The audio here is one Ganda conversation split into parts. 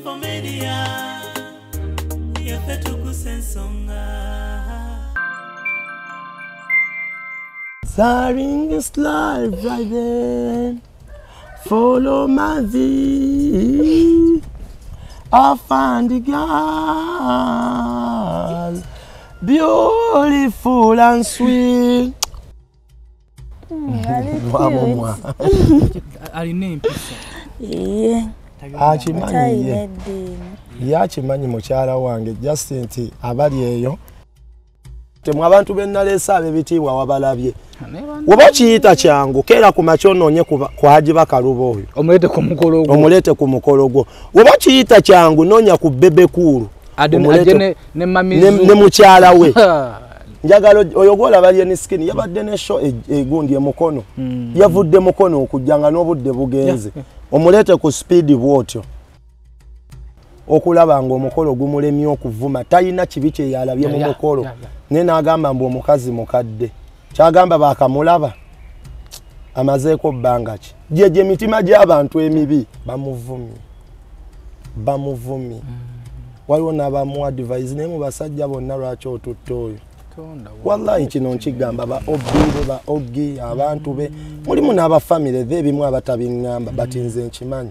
Infomedia yafetu kusensonga. Starring this life right then. Follow my V. I find the girl beautiful and sweet. Yachimanyi mukyala wange Justin abali eyo temwe abantu bennalesa abebitibwa wabalabye oba kiyita kyangu kera ku makyononye ku Haji Bakalubo oyo omulete ku mukolo gwo oba kiyita kyangu nonya ku Bebekulu ne mukyala we njagalo oyogola bali ne skin yabadde ne show egundi emukono yavudde mukono okujjanga n'obudde bugenze omulete ku speed bwotyo okulaba ngo omukolo gumulemye okuvuma tayina kibi kye yalabye mu mukolo ne nagamba mbu omukazi mukadde kyagamba bakamulaba amazeeko bbanga ki jeje mitima gy'abantu emibi bamuvumi waliwo n'abamu advise ne mu basajja bonna lwaki otutta oyo wallahi kino nkigamba ba ogi abantu be mulimu n'abafamile be ebimu abatabingamba batinze nkimanyi.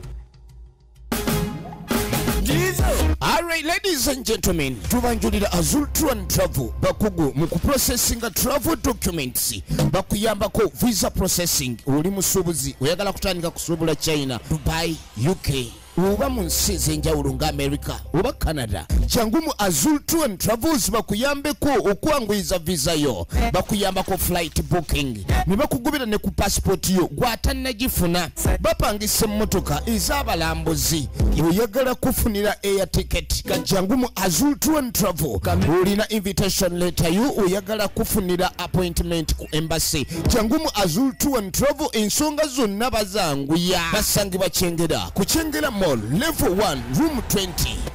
Alright, ladies and gentlemen, tubanjulira Azul Tour and Travel bakugu mu processing travel documents bakuyambako visa processing uli musubuzi oyagala kutandika kusubula China, Dubai, UK uba mu nsi ez'enjawulo nga America oba Canada changumu Azul Tour and Travels bakuyambeko okwanguyiza visa yo bakuyambako flight booking ne bakugubira ne ku passport yo gwatannagifuna bapangisa emmotoka ez'abalambuzi oyagala kufunira air ticket kajjangumu Azul Tour and Travel olina invitation letter yo oyagala kufunira appointment ku embassy jangumu Azul Tour and Travel ensonga zonna bazanguya basangibwa Kyengera ku Kyengera Mall level 1 room 20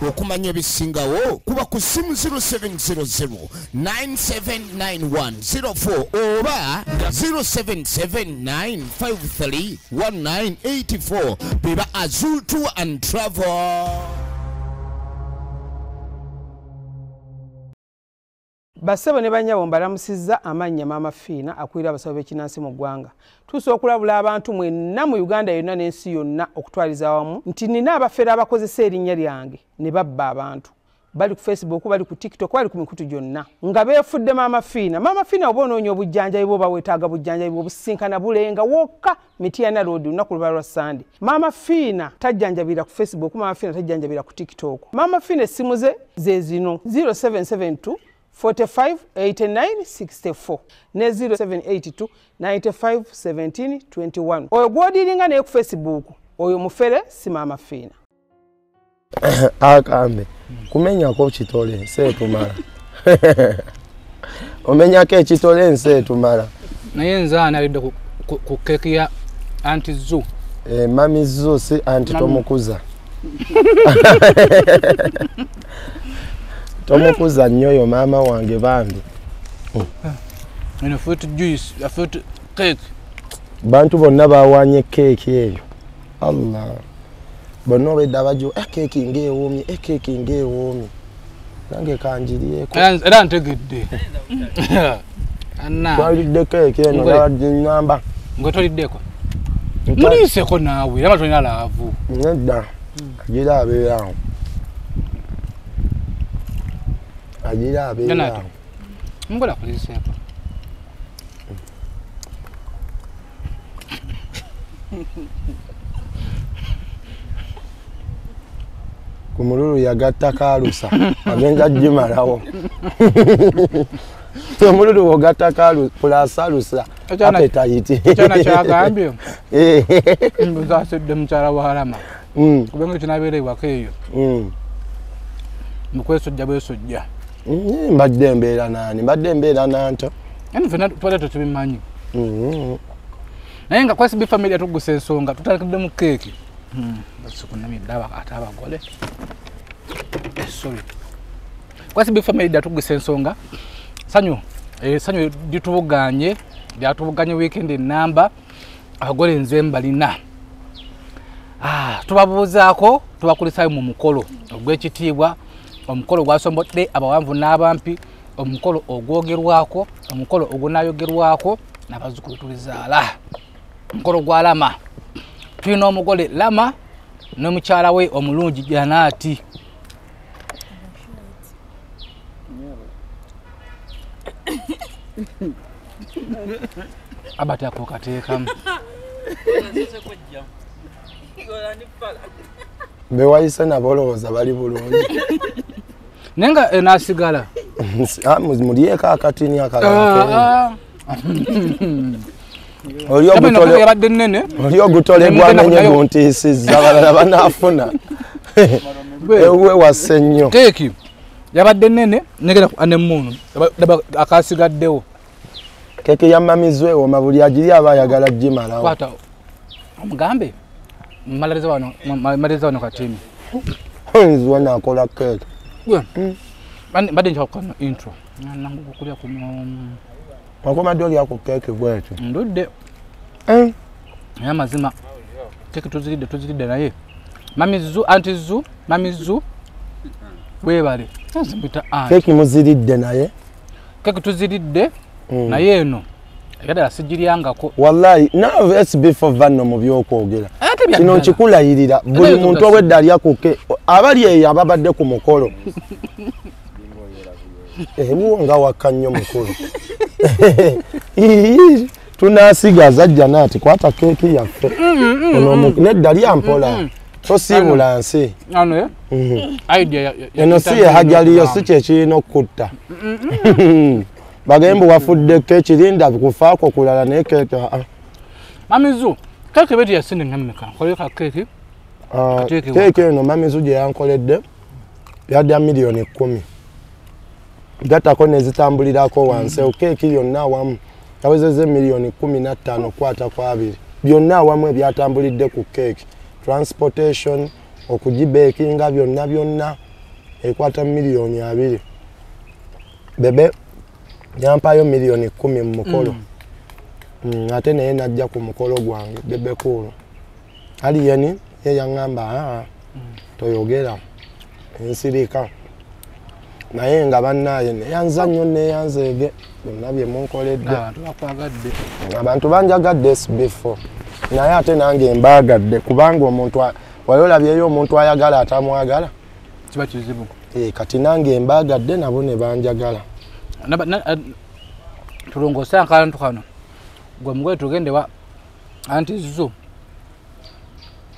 okumanya ebisingawo kuba ku simu 0700 979104 oba 0779531984 beba Azul Tour and Travel. Basebo ne banyabo mbalamusizza amanya Mama Fina akwira abasabo b'ekinansi mu ggwanga. Tuso okulabula abantu mwenna mu Uganda yonna n'ensi yonna okutwaliza wamu nti nina abafera abakozesa erinnya lyange ne babba abantu. Bali ku Facebook, bali ku TikTok, bali ku mikutu gyonna. Nga beefudde Mama Fina. Mama Fina oba onoonya obujjanjabi bwo bawetaaga bujjanjabi obusinkana bulenga wokka Mityana Road lunaku lwa Sunday. Mama Fina tajjanjabira ku Facebook, Mama Fina tajjanjabira ku TikTok. Mama Fina essimu ze zino 0772 45 89 64 ne 0782 95 17 21. Oyo gwodiringa ne ku Facebook oyo mufere si Mama Fina. Akambe kumenya ko kitole nse tumala omenya ke kitole nse tumala naye nzaana alidde ku keki ya Aunty Zoo Mami Zoo si Aunty Tomukuza Tomukuza nnyo mama wange bambi eno fruit juice ya fruit cake bantu bonna bawanye cake eyo Allah bono bedabajo keke ngeewomye keke ngeewomye nange kanjiriyeko era ntegedde anna twalidde keke eno yabadde ngotoliddeko muliiseko naawe era matolina laavu nedda agira abeerawo ngola kuliiseeko kumululu yagatta kalusa agenza jimalawo tomululu ogatta kalusa pulasalusa apetite kyana kyagambye mbuzasedde mukyala wa Harama kubanga kinabeera ewaka eyo mukwesojja bwesojja mbadde mbeera nanto yani fena twala tubimanyi naye nga kwesi family tugusa ensonga tutalekedde mu keeki basikunamidde ate abagole sorry kwesi family tugusa ensonga sanyu ditubuganye weekend enamba abagole nze mbalina tubabuuzaako tubakulisayo mu mukolo ogw'ekitiibwa omukolo gwasombodde abawanvu n'abampi omukolo ogwogerwako omukolo ogunaayogerwako n'abazzukulu tulizaala omukolo gwa Lama tulina omugole Lama n'omukyala we omulungi Janaati abateekako kateekamu bewayise nabo olowooza bali bulungi naye nga enaasigala mulyeko akatini akalala yabadde nnene oli ogutolegwa nenye guntiisizza balala banaafuna ewe wasse nnyo keeki yabadde nnene negera anemmuunu akasigaddewo keeki ya mamizwe woma buli agiri aba ayagala gimalawo kwata omugambe maliriza wano katini nziwa nakola keeki badde njakukano intro nangu okulya kuno wakomadde olyako keeki bwekyo ndudde naye amazima keeki tuziridde naye mamizu webale keeki muziridde naye keeki tuziridde naye eno egadala sigiryangako wallahi nawe SB4 vanno mu byokwogera kino nkikulayirira buli muntu owedde alyakuke abali eyo ababadde ku mukolo ebuwo nga wakka nnyo mukulu tunasigaza Janaati kwata keeki yaffe nedda lyampola tosiibula nsi eno si yehajaliyo si kyekirina okutta bagembe wafudde keeki linda kufaako kulala naye keeki mamizu keeki beti yasinde ngammeka nkoleka keeki keeki eno mamizu gye yankoledde yadda miliyoni 10 gatako nezitambulirako wansi keeki yonna awamu yawezezze miliyoni 15 kwata kwa 2 byonna awamu ebyatambulidde ku keeki transportation okugibeekinga byonna ekwata miliyoni 2 bebe yampayo miliyoni 10 mu mukolo ate naye najja ku mukolo gwange bebe kulo ali yeni ye yaŋŋamba toyogera ensirika naye nga bannaye neyanza nnyo neyanzeege byonna bye munkoledde abantu banjagadde SB4 naye ate nange mbaagadde kubanga omuntu wali olabyeyo omuntu ayagala atamwagala kiba kizibu kati nange mbaagadde nabo ne banjagala tulongose akantu kano gwe mugole tugende wa anti zo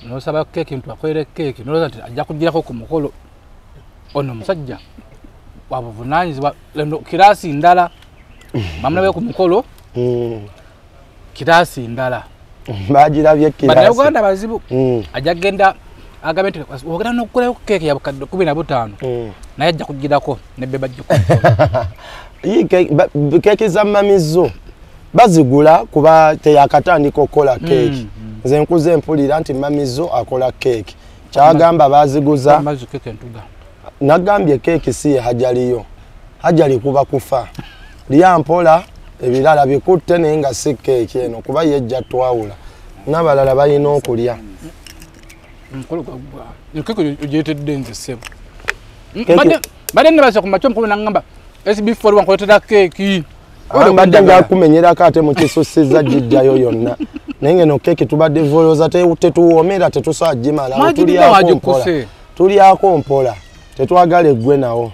nosaba keeki mtu akwere keeki noloza nti ajja kugirako ku mukolo ono musajja wabuvunanyizibwa kirasi ndala bamulabe ku mukolo kirasi ndala bagirabye kirasi bannayuganda bazibu ajja kugenda agambe nti ogenda n'okukolayo keeki ya bukadde 15 naye ajja kugirako nebbe bajja keeki za mamizo bazigula kuba teyakatandika okukola keeki nze nkuze empulira nti mamizo akola keeki kyagamba baziguza nagambye keeki si ye hajaliyo hajali kuba kufa lyampola ebirala bikutte naye nga si keeki eno kuba yejja twawula n'abalala balina okulya ogyetedde nze ssebo badde nebasa ku makyo mukulu nangamba SB4 wankoletera keeki badde ngakumenyerako ate mukisusiza gijjayo yonna naye ngeno keeki tubadde voloza tetuwoomera tetusobola gimala tulyako mpola tetwagala eggwe nawo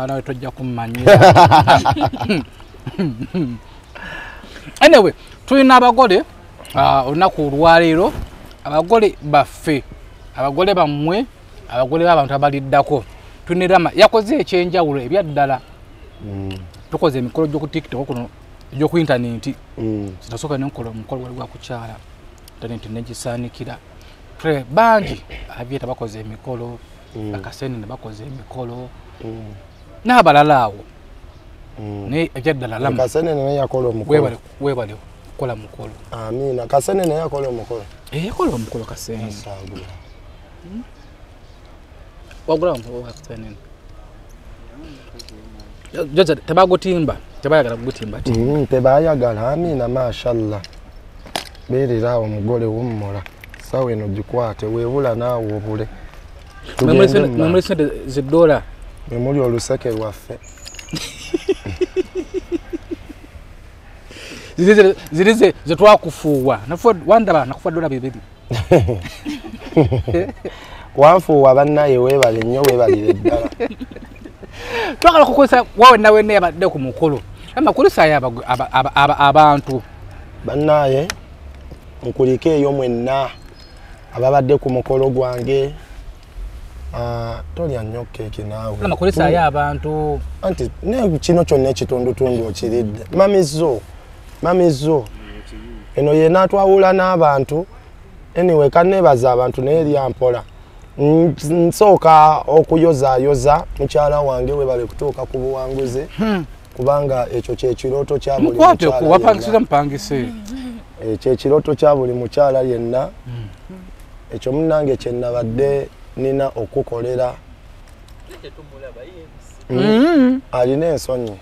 nawe tojja kummanyira anyway tulina abagole olunaku olwaleero abagole baffe abagole bammwe abagole b'abantu abaliddako tunirama yakoze ekyenjawulo ebyaddala tukoze emikolo gy'oku TikTok kuno egy'oku intaneti zitasooka nenkola omukolo wali gwakukyala intaneti negisaanikira bangi abyeta bakoze emikolo bakaseni ne bakoze emikolo n'abalala awo naye ebyaddala lamu kasene naye yakola omukolo weebale kukola mukolo amiina kasene naye yakola omukolo yakola omukolo kasene wagula kasene tebagutimba tebayagala kugutimba tebayagala amiina mashallah beerera omugole wummola sawa eno gikwate weebula naawe obule memuli sente $1 memuli oluseke lwaffe zirize zetwakufuuwa wandaba nakufa $2 wanfuuwa bannaye weebale nnyo weebalire ddala twagala kukozesa wawe nawe neyabadde ku mukolo amakulisaayo abantu bannaye nkuliko eyo mwenna ababadde ku mukolo gwange tolya nnyo keeki naawe amakulisaayo abantu anti kino kyonna ekitundutundu okiridde mamizo eno yenna twawula n'abantu anyway kanneebaza abantu naye lyampola nsooka okuyozaayoza mukyala wange webale kutuuka ku buwanguzi kubanga ekyo kyekirooto kya buli kyekirooto kya buli mukyala yenna ekyo munnange kyennabadde nina okukolera alina ensonyi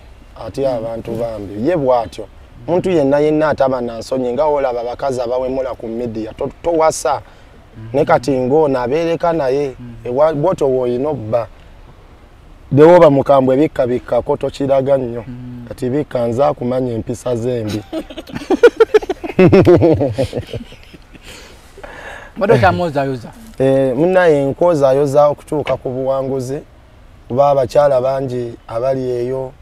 ate abantu bambi ye bw'atyo muntu yenna ataba na nsonyi nga olaba abakazi abawemula ku media towasa ne kati ng'ono abeereka naye bw'otyo bw'olina obba dewoba mukambwe bikkako tokiraga nnyo kati bikka nze akumanya empisa zembi munnaye nkozaayoza okutuuka ku buwanguzi kuba abakyala bangi abali eyo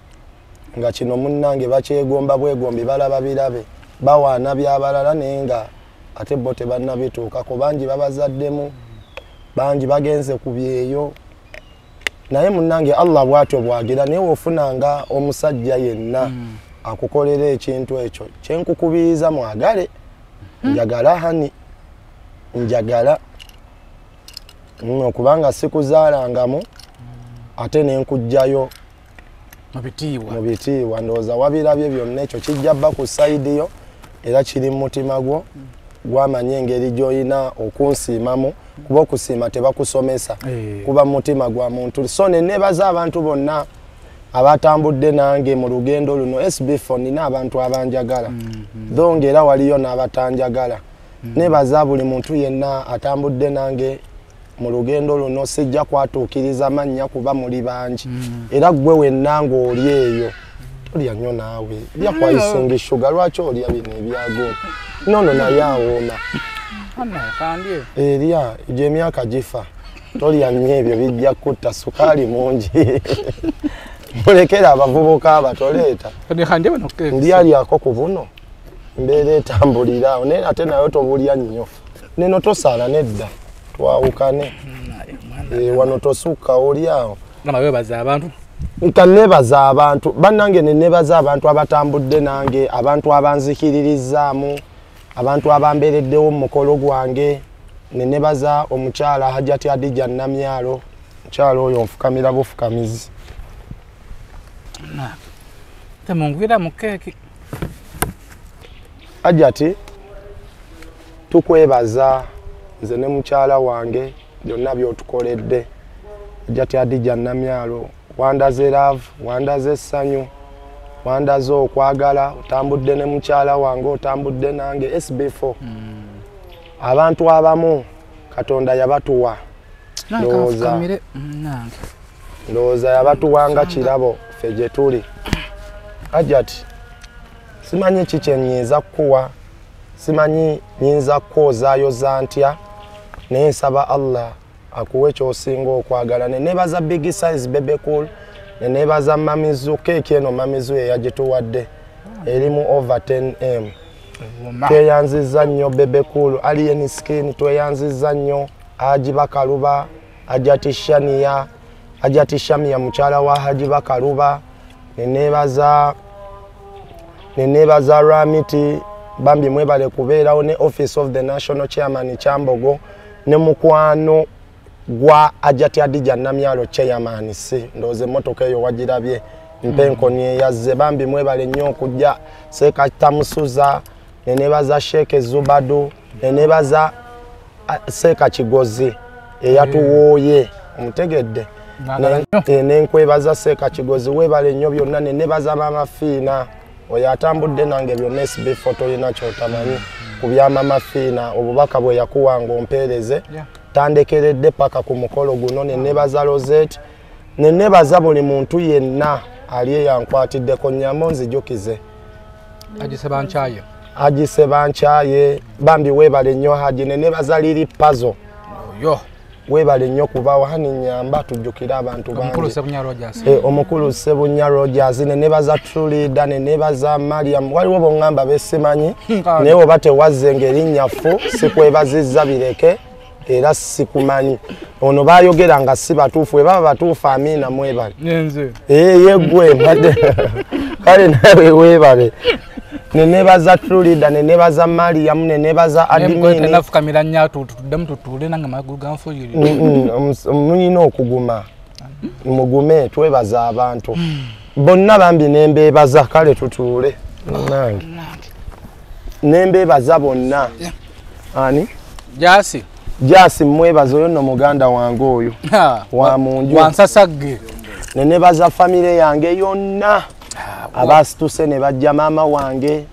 nga kino munnange bakyegomba bwegombi balaba birabe bawaana byabalala naye nga ate bo tebannabituukako bangi babazaddemu bangi bagenze ku byeyo naye munnange Allah bw'atyo bwagira naye wofunanga omusajja yenna akukolera ekintu ekyo kyenkukubiriza mwagale njagala hani njagala okubanga sikuzaalangamu ate nenkujjayo mu bitiibwa ndowooza wabirabye byonna ekyo kijja bba ku sayidi yo era kiri mu mutima gwo gwamanye engeri gy'olina okunsiimamu kuba okusiima tebakusomesa kuba mu mutima gwa muntu so neneebaza abantu bonna abatambudde nange mu lugendo luno SB4 nina abantu abanjagala tho ng'era waliyo n'abatanjagala neebaza buli muntu yenna atambudde nange mu lugendo luno sijja kwatuukiriza mannya kuba muli bangi era gwe wenna ng'oli eyo tolya nnyo naawe lya kwayisinga eshuga lwaki olya bino ebyagoma nono naye awooma erya egyo emyaka gifa tolya nnyo ebyo bijja kutta sukaali mungi mulekera abavubuka abatoleeta ndyalyako ku buno mbeera etambuliraawo naye ate nayo tobulya nnyo neno tosaala nedda twawukane wano tosukka olyawo nkaneebaza abantu bannange neneebaza abantu abatambudde nange abantu abanzikiririzaamu abantu abambeereddewo mu mukolo gwange neneebaza omukyala Hajjati Adija Namyalo mukyala oyo nfukamira bufukamizi temungwira mu keeki Hajjati tukwebaza nze ne mukyala wange byonna by'otukoledde Hajjati Adija Namyalo wandaze love wandaze essanyu wandaze okwagala otambudde ne mukyala wange otambudde nange SB4 abantu abamu Katonda yabatuwa ndowooza yabatuwanga kirabo ffe gye tuli Hajjati simanyi kiki nnyinza kukuwa simanyi nyinza kukozaayoza ntya naye nsaba Allah akuwe ky'osinga okwagala neneebaza big size bebe cool neneebaza mamizu keeki eno mamizu eyagituwadde erimu over 10M tweyanziza nnyo bebe cool alien skin tweyanziza nnyo Haji Bakaluba Hajjati Shania Hajjati Shamia mukyala wa Haji Bakaluba neneebaza Ramiti bambi mwebale kubeerawo ne Office of the National Chairman Kyambogo ne mukwano gwa Hajjati Adija Namyalo Chairman ndowooza emmotoka eyo wagirabye mpenkoni eyazze bambi mwebale nnyo okujja Seeka Tamusuza neneebaza Sheikh Zubadu neneebaza Seeka Kigozi eyatuwooye omutegedde nenkwebaza Seeka Kigozi weebale nnyo byonna neneebaza Mama Fiina oyo atambudde nange byonna SB4 tolina kyotamanyi ku byama mafiina obubaka bwe yakuwanga ompeereze tandekeredde paka ku mukolo guno ne nebaza Rosette ne nebaza buli muntu yenna ali eyankwatiddeko nnyambo nzijukize agiseba nkyaye bambi weebale nnyo Haji ne nebaza Liri Puzzle weebale nnyo kuba wani nnyamba tujjukira abantu bangi omukulu Sebunya Rogers ne nebaza True Leader ne nebaza Mariam waliwo bongamba besimanyi naye oba tewazze ng'erinnyafu sikwebazizza bireke era sikumanyi ono bayogera nga si batuufu we baba batuufu Amina mwebale yegwe mbadde kale nawe weebale ne nebaza True Leader ne nebaza Mariam ne nebaza admin mulina okuguma mugume twebaza abantu bonna bambi nembeebaza kale tutuule nange nembeebaza bonna ani Jasi mwebaza oyo nno muganda wange oyo wa munju wansasagge ne nebaza famire yange yonna abasituse ne bajja maama wange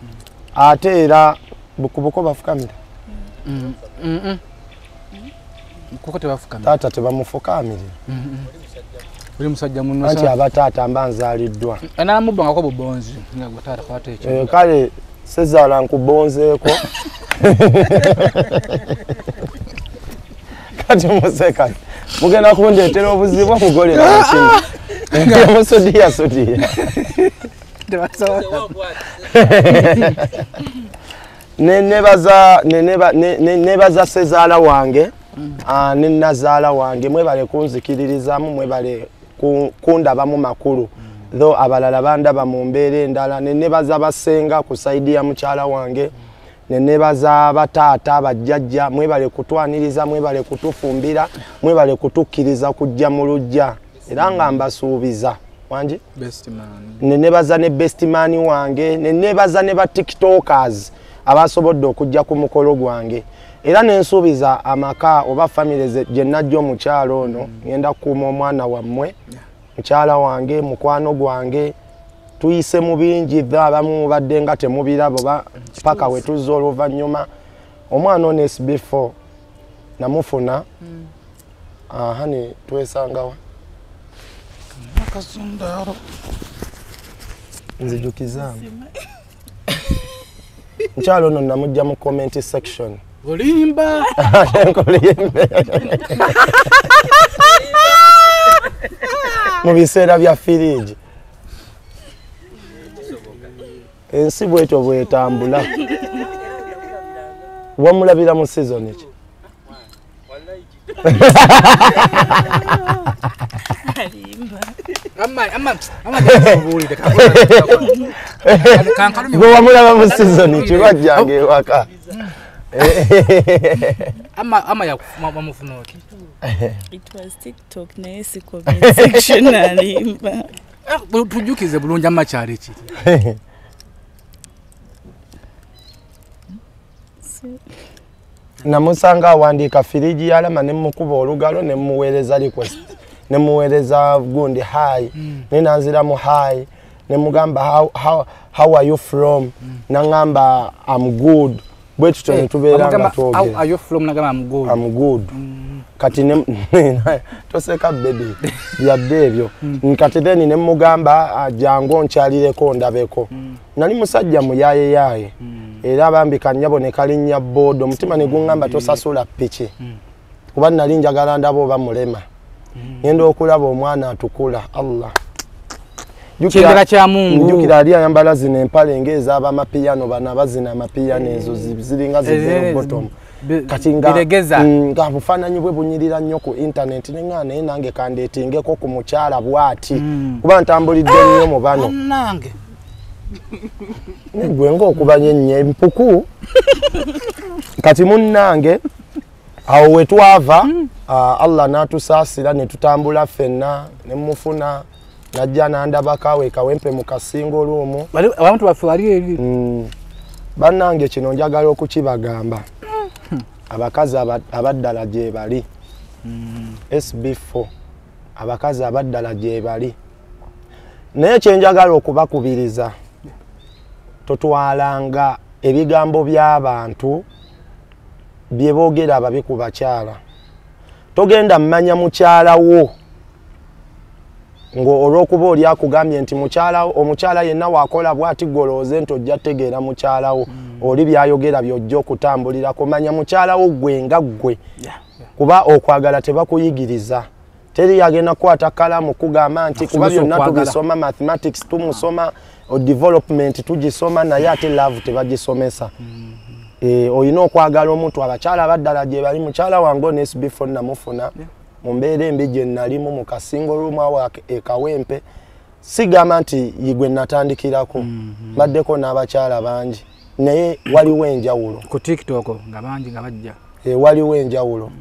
ate era bukubuko bafukamira taata tebamufukamirira buli musajja munno anti abataata mbanzaaliddwa anamubbangako bubonzi kale sezaala nkubonzeeko kati museka mugenda kundeetera obuzibu mugolera kino musodiya nebaza sezaala wange ne nazaala wange mwebale kunzikiririzamu mwebale kundabamu makulu tho abalala bandaba mu mbeera endala ne nebaza basenga ku saidi ya mukyala wange ne nebaza bataata bajjajja mwebale kutwaniriza mwebale kutufumbira mwebale kutukkiriza kujja mu lujja era nga mbasuubiza wangi ne nebaza ne best man wange ne nebaza ne ba tiktokers abasobodde okujja ku mukolo gwange era nensuubiza amaka oba family gye najja omukyalo ono ngenda kukuuma omwana wammwe mukyala wange mukwano gwange tuyise mu bingi abamu mubadde nga temubirabo paka we tuzza oluvannyuma omwana ono SB4 namufuna hani twesangawa nzijukizaamu mukyalo ono namujja mu comment section olimba mu biseera bya firiji ensi bwetyo bwetambula wamulabira mu season ki gwe wamulaba mu season ki lwajjanga ewaka It was TikTok naye si comment section alimba tujukize bulungi amakyalo ki namusanga awandiika firiji yalama ne mukuba olugalo ne muweereza request ne muweereza gundi hi ne nanzira mu hi ne mugamba how are you from nangamba I'm good bwetu tone tubeera nga twogera how are you from nagamba I'm good kati ne toseka baby yadde ebyo kati then ne mugamba jango nkyalireko ndabeko nali musajja muyaye era bambika nnyabo ne kalinnya bodo omutima ne gungamba tosasula piki kuba nali njagala ndabo bamulema ngenda okulaba omwana atukula Allah Kyengera kya Mungu njukira ali ayambala zino empale ngeza abamapiyano bana bazina amapiyano ezo ziringa zero bottom kati nga bufaananyi bwe bunyirira nnyo ku internet nenga naye nange kandeetingeko ku mukyala bwati kuba ntambulidde nnyo mu bano nange gwe ng'okubanya ennyo empuku kati munnange awo we twava Allah n'atusaasira ne tutambula ffenna ne mufuna najja nandabakawe kawempe mu kasingo luumu abantu baffe wali eri bannange kino njagala okukibagamba abakazi abaddala gye bali SB4 abakazi abaddala gye bali naye kyenjagala okubakubiriza totwalanga ebigambo by'abantu bye boogera ababi ku bakyala. Togenda mmanya mukyala wo ngo olw'okuba oli akugambye nti omukyala yenna waakola bw'ati golooze nti ojja tegeera mukyala wo oli byayogera by'ojja okutambulirako. Manya mukyala wo gwe nga ggwe kuba okwagala tebakuyigiriza. Teri yagenda kukwata kalamu kugamba nti kuba byonna tubisoma mathematics tumusoma development tugisoma naye ate love tebagisomesa. Oyina okwagala omuntu. Abakyala abaddala gye bali mukyala wange onesb phone namufuna mu mbeera embi gye nalimu mu kasingo lumu awo ekawempe sigamba nti yigwe natandikirako baddeko n'abakyala bangi naye waliwo enjawulo ku TikTok nga bangi nga bajja. Waliwo enjawulo.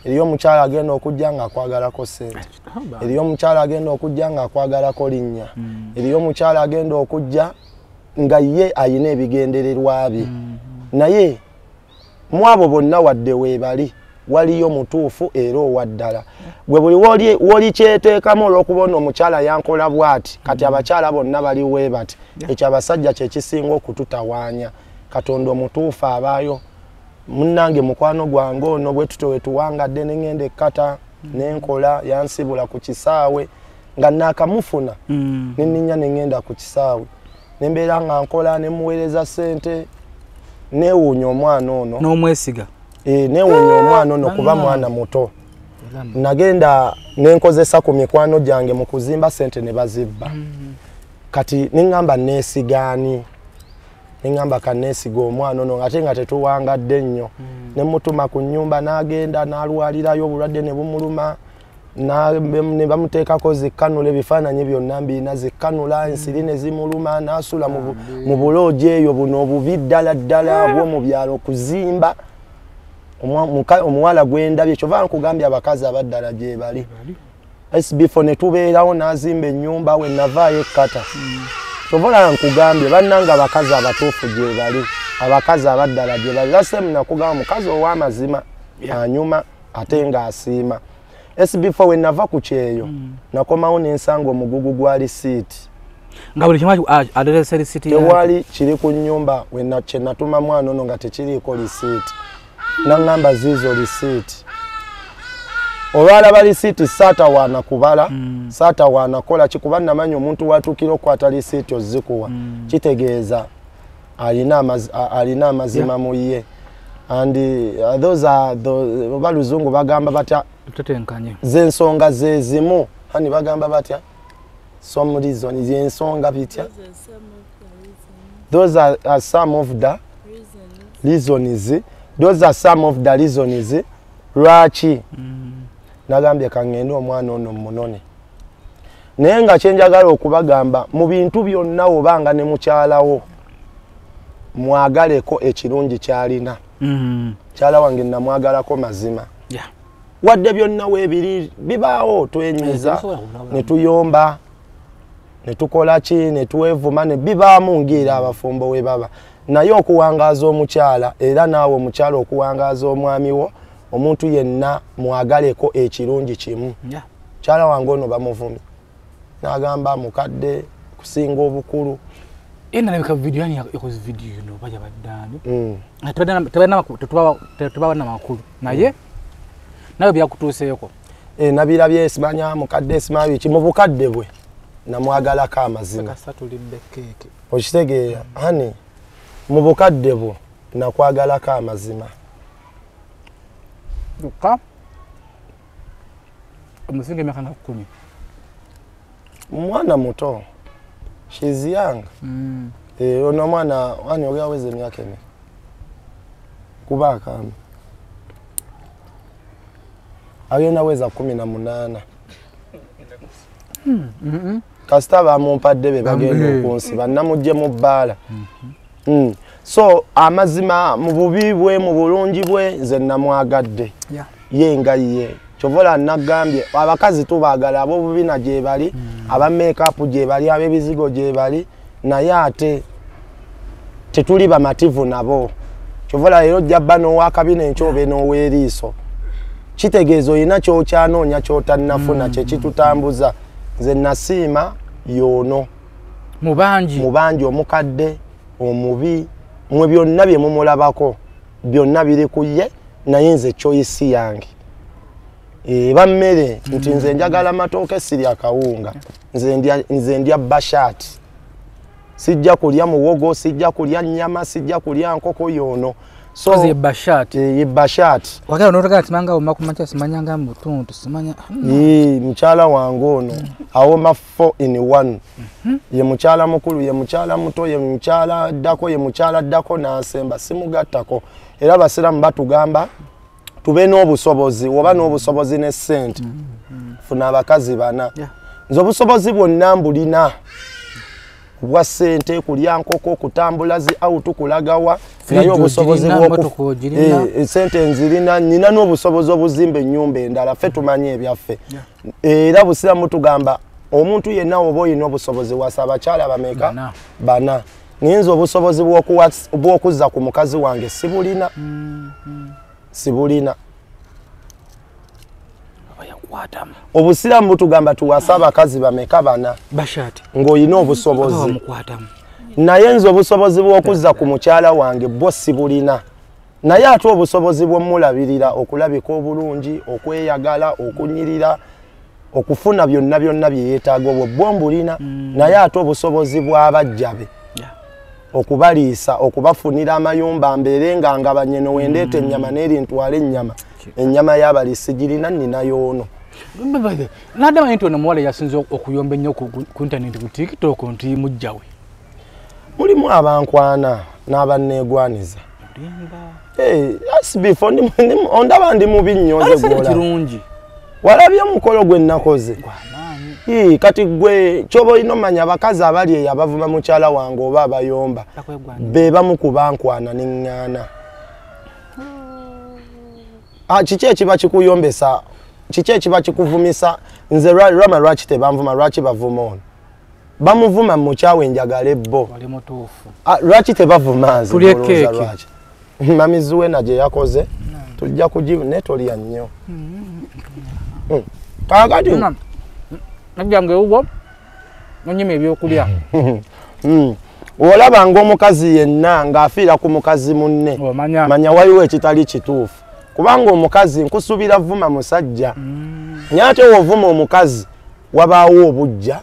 Eriyo omukyala agenda okujja nga akwagalako ssente. Eriyo omukyala agenda okujja nga akwagalako linnya. Eriyo omukyala agenda okujja nga ye ayina ebigendererwa bye. Naye mu abo bonna wadde weebali waliyo mutuufu era owaddala. Gwe buli woli kyeteekamu olw'okubona omukyala yankola bw'ati kati abakyala bonna bali we bati. Ekyo abasajja kye kisinga okututawaanya. Katonda omutuufu abaayo. Munnange mukwano gwange ono bwe tutyo wetuwangadde ne ngenda ekkata n'enkola yansibula ku kisaawe nga naakamufuna nenninya ne ngenda ku kisaawe ne mbeera nga nkola ne muweereza ssente neewuunya omwana ono n'omwesiga. Neewuunya omwana ono kuba mwana muto. Nagenda nenkozesa ku mikwano gyange mu kuzimba ssente ne bazibba. Kati neŋŋamba neesigaani. Neŋŋamba kaneesiga omwana ono ate nga tetuwangadde nnyo. Ne mutuma ku nnyumba n'agenda n'alwalirayo obulwadde ne bumuluma ne bamuteekako zikkanula ebifaananyi byonna mbiina zikkanula ensiri ne zimuluma n'asula mu buloogi eyo buno obubi ddala ddala bwo mu byalo okuzimba. Omuwala gwendabye kyova nkugambye abakazi abaddala gye bali. SB4 ne tubeerawo n'azimba ennyumba we navaayo ekkata. Kyova nkugambye bannanga abakazi abatuufu gye bali. Abakazi abaddala gye bali. Lasemu nakugamba mukazi ow'amazima anyuma ate ng'asiima. SB4 we nava ku kyeyo nakomawo n'ensanga omugugu gwa lisiiti. Nga buli kimu aderesa lisiiti yake. Tewali kiri ku nnyumba kye natuma mwana ono nga tekiriiko lisiiti. Naŋŋamba ziizo lisiiti. Olwalaba lisiiti saatawaana kubala, saatawaana kola kikuba namanyi omuntu watuukira okukwata lisiiti ozikuwa. Kitegeeza alina amazima mu ye. And those are oba luzungu bagamba batya z'ensonga ze zimu. Hani bagamba batya some reasons ensonga bitya. Those are some of the reasons. Those are some of the reasons lwaki nagambye kangende omwana ono munone. Naye nga kyenjagala okubagamba mu bintu byonna obanga ne mukyalawo mwagaleko ekirungi kyalina. Kyala wange namwagalako mazima. Wadde byonna weebiri bibaawo twenyiza ne tuyomba ne tukola ki ne twevuma ne bibaamu ng'era abafumbo we baba. Naye okuwangaaza omukyala era naawe omukyala okuwangaaza omwami wo omuntu yenna mwagaleko ekirungi kimu. Kyala wange ono bamuvumi n'agamba mukadde kusinga obukulu. Nalabika video yani yakoze video no baja baddani. Tetubawana makulu naye nawe byakutuuseeko. Nabirabye simanya mukadde simabi ki mu bukadde bwe namwagalako amazima. Okitegeera hani mu bukadde bwe nakwagalako amazima. Luka omusinga emyaka nga 10. Mwana muto. She's young. Ono mwana wani ogaweze emyaka emeka kuba akambi agenda weza 18. Kasita bamumpadde be bagenda okunsiba namugye mu bbaala. So amazima mu bubi bwe mu bulungi bwe nze namwagadde ye nga ye. Chovola nagambye abakazi tubaagala abo bubina gye bali aba makeup gye bali abebizigo gye bali naye ate tetuli bamativu nabo. Chovola ero jabano wakabina enchobe n'oweeriiso kitegeezo oyina kyokyanoonya kyotannafuna kye kitutambuza. Nze nasiima yono mubanji omukadde omubi mwe byonna bye mumulabako byonna biri ku ye naye nze choice yange bammere nti nze njagala matooke sirya kawunga nze ndya bashati sijja kulya muwogo sijja kulya nyama sijja kulya nkoko yono so ye bashati wakati unataka timanga omakumacha simanyanga mutuntu simanya mchala wangu ono awoma 4 in 1 ye mchala mukulu ye mchala muto ye mchala dako ye mchala dako na asemba simugattako era basiramu batugamba tube n'obusobozi oba n'obusobozi ne sente funa abakazi bana nze obusobozi bwonna mbulina bwa sente kulya nkoko kutambula zi auto kulagawa nayo obusobozi bw'oku sente nzirina nina n'obusobozi obuzimba ennyumba endala ffe tumanye ebyaffe era busiramu tugamba omuntu yenna oba oyina obusobozi wasa abakyala bameka bana niyinza obusobozi bw'okuzza ku mukazi wange sibulina obusiramu butugamba tuwasa abakazi bameka bana bashati ng'oyina obusobozi naye nze obusobozi bw'okuzza ku mukyala wange bwo sibulina naye ate obusobozi bw'omulabirira okulabika obulungi okweyagala okunyirira okufuna byonna byonna bye yeetaaga obwo bwo mbulina naye ate obusobozi bw'abajjabe okubaliisa okubafunira amayumba mbeere nga ngabanyeno wendeeta ennyama n'eri ntwala ennyama y'abaliisi girina nninayo ono nadama nti ono muwala yasinze okuyomba ennyo ku intaneti ku TikTok nti mujjawe mulimu abankwana n'abanneegwaniza ondaba ndi mubi nnyo kirungi walabye omukolo gwe nnakoze kati gwe kyoba olina omanya abakazi abali eyo abavuma mukyala wange oba abayomba be bamu ku bankwana neŋŋaana kiki ekiba kikuyombesa kiki ekiba kikuvumisa nze rama lwaki tebanvuma lwaki bavuma ono bamuvuma mukyawe enjagala ebbo lwaki tebavuma nze lwaki mami Zuwena gye yakoze tujja kugivu naye tolya nnyo kakati najjange ubwo nonyima ebyokulya olabanga omukazi yenna ng'afiira ku mukazi munne manya waliwo ekitali kituufu kubanga omukazi nkusuubira vuma musajja naye ate wovuma omukazi wabaawo obujja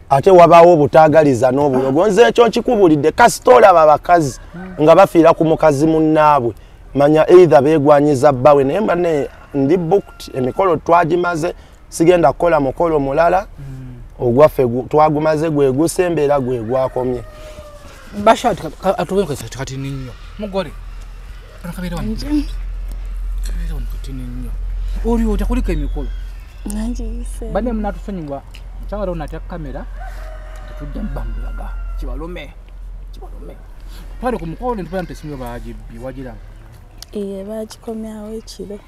ate wabaawo obutaagaliza n'obulogo nze ekyo nkikubulidde kasita olaba abakazi nga bafiira ku mukazi munnaabwe manya either beegwanyiza bbawe naye mbanne ndi booked emikolo twagimaze sigenda kukola mukolo mulala ogwaffe twagumaze gweguse embeera gwegwakomye bashati atuwenko kati ninyo mugore nakabere wanje kabere wanje kati ninyo oli ota kulika emikolo nanje ise bane mnatusonyingwa cyangwa rona ta kamera tujja mbambulaga kibalume twale ku mukolo ntupya mpesimyo bajibi wagira iye bagikomyawo ekiro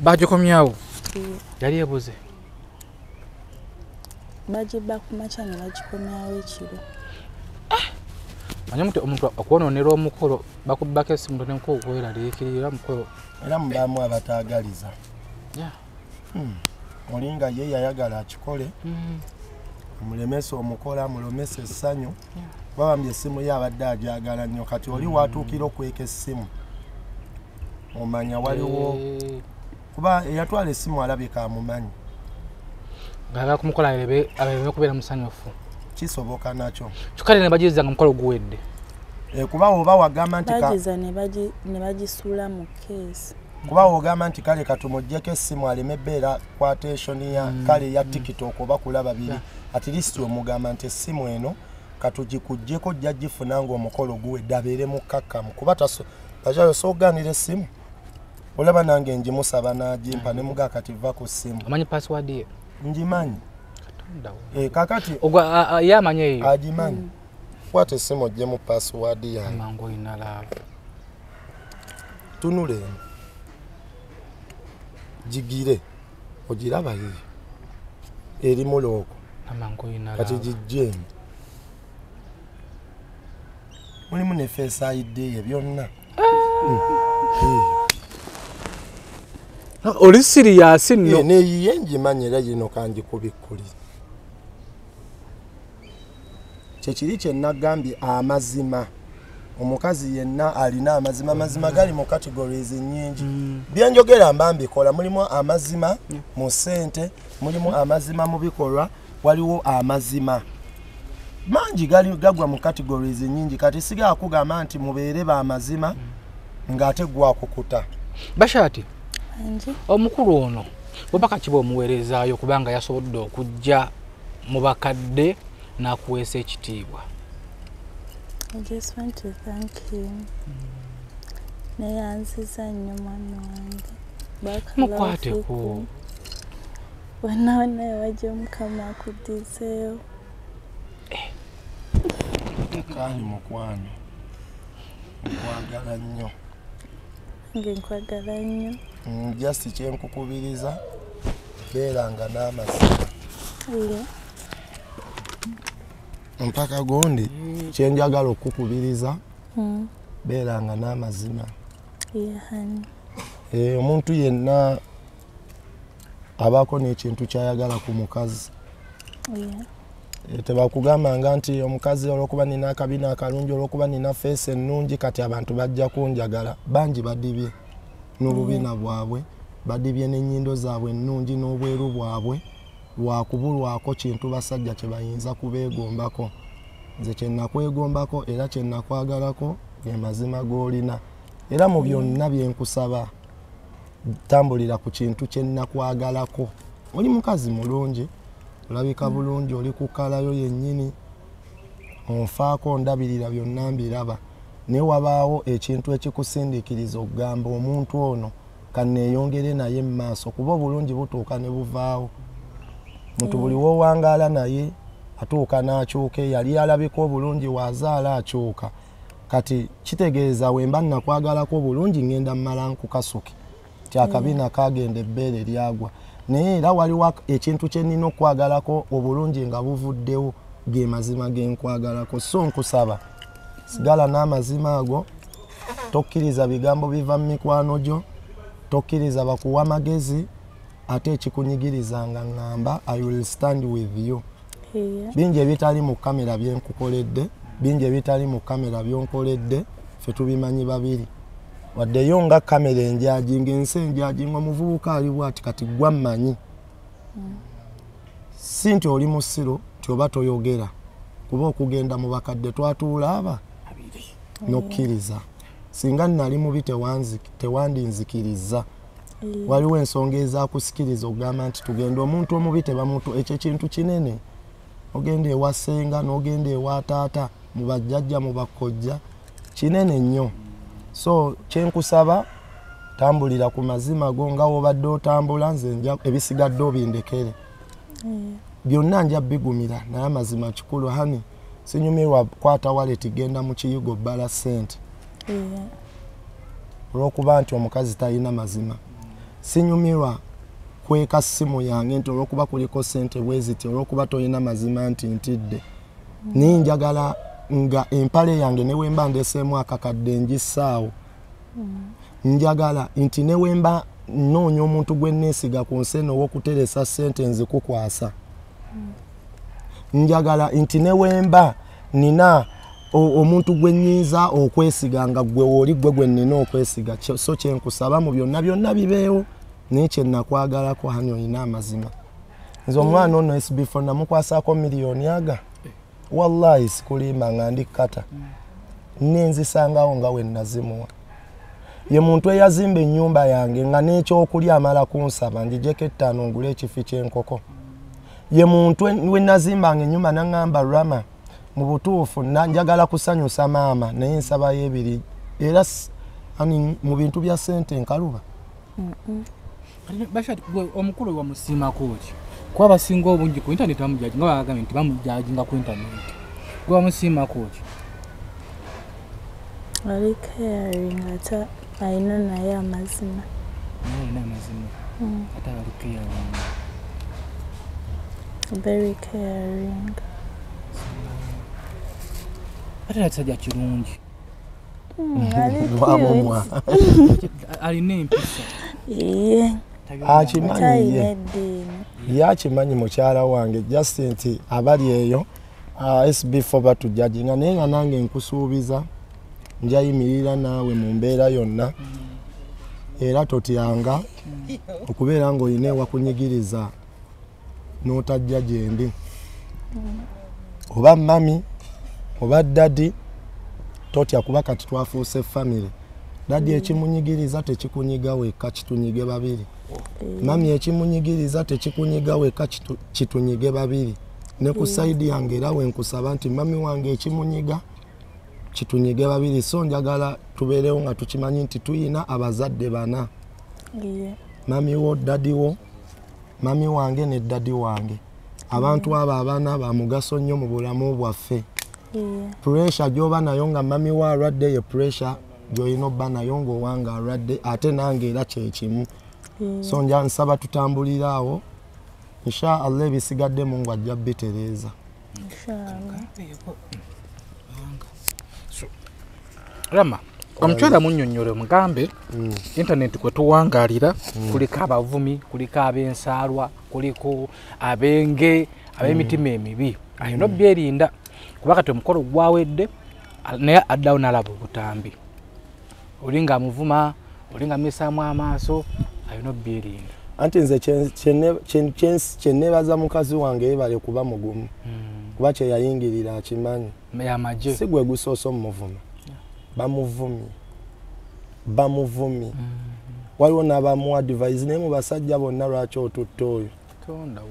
bagikomyawo yali ebuze bagiba ku makya ne bagikomyawo ekiro manya omuntu akwononera omukolo bakubaka esimu tonenko okweraliikirira mukolo era mubamu abataagaliza olinga ye yayagala akikole mulemesa omukola mulomesa essanyu babambye essimu ye abadde agyagala nnyo kati oli watuukira okweka essimu omanya waliwo kuba eyatwala essimu alabika amumanyi ngaaga kumukola abebe kubeera musanyufu kisoboka nakyo kyokale ne bagirizanga omukolo guwedde kuba oba wagamba nti bagiza ne bagisuula mu keesi kuba wogamba nti kale katumuggyeko essimu aleme ebbeera kwatation ya kale ya TikTok oba kulaba biri at least omugamba nti essimu eno katugikuggyeko jja gifuna ng'omukolo guwedde abeere mukkakkamu kuba tasobola sooganira essimu olaba nange njimusaba n'agimpa ne mugaa kati va ku ssimu amanyi password ye ngimanyi kakati yamanye eyo agimanyi kwata essimu oggyemu password yange mangu oyina laavu tunule jigire ogiraba yiyo eri mulooko kati gijjeemu mulimu ne face ID ye byonna oli siriyasi nno neyiye ngimanyi era gino kangikubikkuli kyekiri kye nagambye amazima omukazi yenna alina amazima gali mu categories nnyingi byenjogera mba mbikola mulimu amazima mu ssente mulimu amazima mu bikolwa waliwo amazima mangi gagwa mu categories nnyingi kati siga kugamba nti mubeere ba amazima ng'ate gwakukuta Bashati omukulu ono bobaka kiba omuweerezaayo kubanga yasobodde okujja mu bakadde n'akuweesa ekitiibwa. I just want to thank him. Neyanziza nnyo mwami wange. Mukwateko. Wanaona wajja Mukama akuddizeewo. Kali mukwano. Nkwagala nnyo. Nge nkwagala nnyo. Just kyenkukubiriza beeranga n'amazima. Yeah. Mpaka gondi kyenjagala okukubiriza beeranga n'amazima. Omuntu yenna abaako n'ekintu kyayagala ku mukazi. Tebakugambanga nti omukazi olwokuba nina akabina akalungi olwokuba nina feesi ennungi kati abantu bajja kunjagala. Bangi badibye n'obubina bwabwe badibye n'ennyindo zaabwe ennungi n'obweru bwabwe lwakubulwako kintu basajja kye bayinza kubeegombako. Nze kye nakwegombako era kye nakwagalako ge mazima g'olina. Era mu byonna bye nkusaba tambulira ku kintu kye nakwagalako. Oli mukazi mulungi, olabika bulungi, oli ku kalayo yennyini, onfaako ndabirira byonna mbiraba. Naye wabaawo ekintu ekikusindiikiriza okugamba omuntu ono kanneeyongere naye mu maaso kuba obulungi butuuka ne buvaawo. Muntu buli w'owangaala naye atuuka n'akyuka, yali alabika obulungi waazaala akyuka. Kati kitegeeza wemba nakwagalako obulungi ngenda mmala nkukasuke ti akabina kagenda ebbeere lyagwa. Naye era waliwo ekintu kye nnina okwagalako obulungi nga buvuddewo ge mazima ge nkwagalako. So nkusaba sigala n'amazima ago, tokkiriza bigambo biva mu mikwano gyo, tokkiriza bakuwa magezi, ate ekikunyigirizanga ngamba I will stand with you. Bingi ebitali mu kamera byenkukoledde, bingi ebitali mu kamera byonkoledde, ffe tubimanyi babiri. Waddeyo nga kamera enjajinga ensi enjajinga omuvubuka ali bwati kati gwa mmanyi. Si nti oli musiro ti oba toyogera kuba okugenda mu bakadde twatuula aba nokkiriza. Singa nali mubi tewandinzikiriza. Waliwo ensonga ezakusikiriza okugamba nti tugenda omuntu omubi tebamutu ekyo kintu kinene. Ogenda ewa ssenga n'ogenda ewa taata mu bajjajja mu bakojja kinene nnyo. So kyenkusaba tambulira ku mazima go nga wobadde otambula, nze nja ebisigadde obindekere. Byonna nja bigumira naye amazima kikulu. Hani sinyumirwa kwata wallet genda mu kiyigo bbala ssente olwokuba nti omukazi talina mazima. Sinyumirwa kweka simu yange nti olwokuba kuliko ssente bweziti olwokuba tolina mazima nti ntidde. Ninjagala nga empale yange ne wemba ndeseemu akakadde njisaawo. Njagala nti ne wemba nnoonya omuntu gwe neesiga ku nsi eno ow'okuteresa ssente nzikukwasa. Njagala nti ne wemba nina omuntu gwe nnyinza okwesiga nga gwe oli gwe nnina okwesiga. So kyenkusaba mu byonna bibeewo naye kye nakwagalako hani olina amazima. Nze omwana ono SB4 namukwasaako miliyoni aga. Wallahi sikulimba nga ndikata. Nenzisangawo nga we nazimuwa. Ye muntu eyazimba ennyumba yange nga n'ekyokulya amala kunsaba njijeko 5 ngule ekifi ky'enkoko. Ye muntu we nazimbanga ennyumba n'angamba Rama mu butuufu njagala kusanyusa maama naye nsaba y'ebiri. Era ani mu bintu bya ssente nkaluba. Bashati omukulu wa musiimako ki? Kuba abasinga obungi ku internet bamujaji nga bagambye nti bamujajinga ku internet. Gwe bamusiimako ki? Ali caring ate alina naye amazima. Alina amazima. Ate ali caring. Very caring. Ate atsajja kirungi. Alina empisa. Akimanyi ye. Yakimanyi mukyala wange just nti abali eyo SB4 batujjajinga naye nga nange nkusuubiza njayimirira naawe mu mbeera yonna era totyanga okubeera ng'olina ewakunyigiriza n'otajja gyendi oba mami oba dadi totya kuba kati twafuuse famire dadi ekimunyigiriza tekikunyiga wekka kitunyige babiri mami ekimunyigiriza tekikunyiga wekka kitunyige babiri ne ku saidi yange era wenkusaba nti mami wange ekimunyiga kitunyige babiri so njagala tubeerewo nga tukimanyi nti tuyina abazadde bana mami wo dadi wo mami wange ne dadi wange abantu abo abana ba mugaso nnyo mu bulamu bwaffe pressure gyoba nayo nga mami wa alwadde ye pressure gyoyina obba nayo ng'owanga alwadde ate nange era kyekimu so nja nsaba tutambulira awo insha Allah ebisigadde mu ngwa ajja bitereeza Rama omukyala munnyonnyole mugambe internet kwe tuwangalira kuliko abavumi kuliko ab'ensaalwa kuliko abenge ab'emitima emibi ayina obyerinda kuba kati omukolo gwawedde naye addawo n'alaba obutambi olinga amuvuma olinga amesaamu amaaso ayina obyerinda anti nze kyenneebaza mukazi wange yebale kuba mugumu kuba kyeyayingirira akimanyi yamagye si gwe gusoose omuvuma bamuvumi waliwo n'abamu advise naye mu basajja bonna lwaki otutte oyo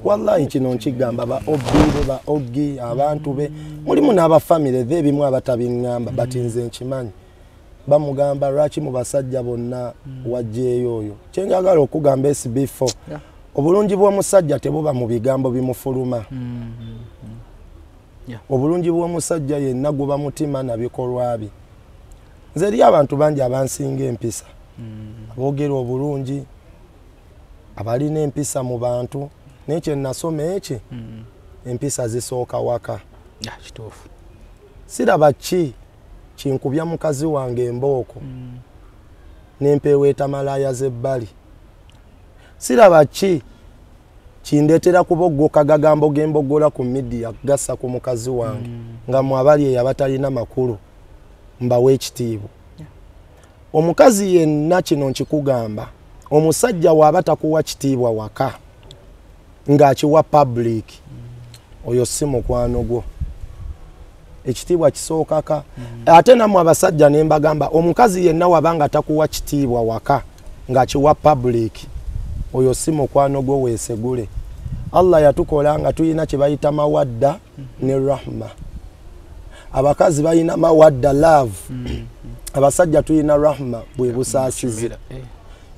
wallahi kino nkigamba ba obire ba ogi abantu be mulimu n'abafamire be ebimu abatabiŋŋamba bati nze nkimanyi bamugamba lwaki mu basajja bonna wajjeeyo oyo kyenjagala okugamba SB4 obulungi bw'omusajja tebuba mu bigambo bimufuluma obulungi bw'omusajja yenna guba mutima na bikolwa bye nze eri abantu bangi abansinga empisa aboogera obulungi abalina empisa mu bantu naye kye nasoma eki empisa zisooka waka kituufu siraba ki kinkubya mukazi wange embooko n'empeeweeta malaaya z'ebbali siraba ki kindeetera kuboggoka gagambo gembogola ku midiya gassa ku mukazi wange nga mu abali eyo abatalina makulu mbawe ekitiibwa omukazi yenna kino nkikugamba omusajja waaba takuwa kitiibwa waka ng'akiwa public oyo si mukwano gwo ekitiibwa kisookaka ate nammwe abasajja ne mbagamba omukazi yenna wabanga takuwa kitiibwa waka ng'akiwa public oyo si mukwano gwo weesegule Allah yatukola nga tuyina kye bayita mawadda ne rahma abakazi bayina mawadda love abasajja tuyina rahma bwe busaasizi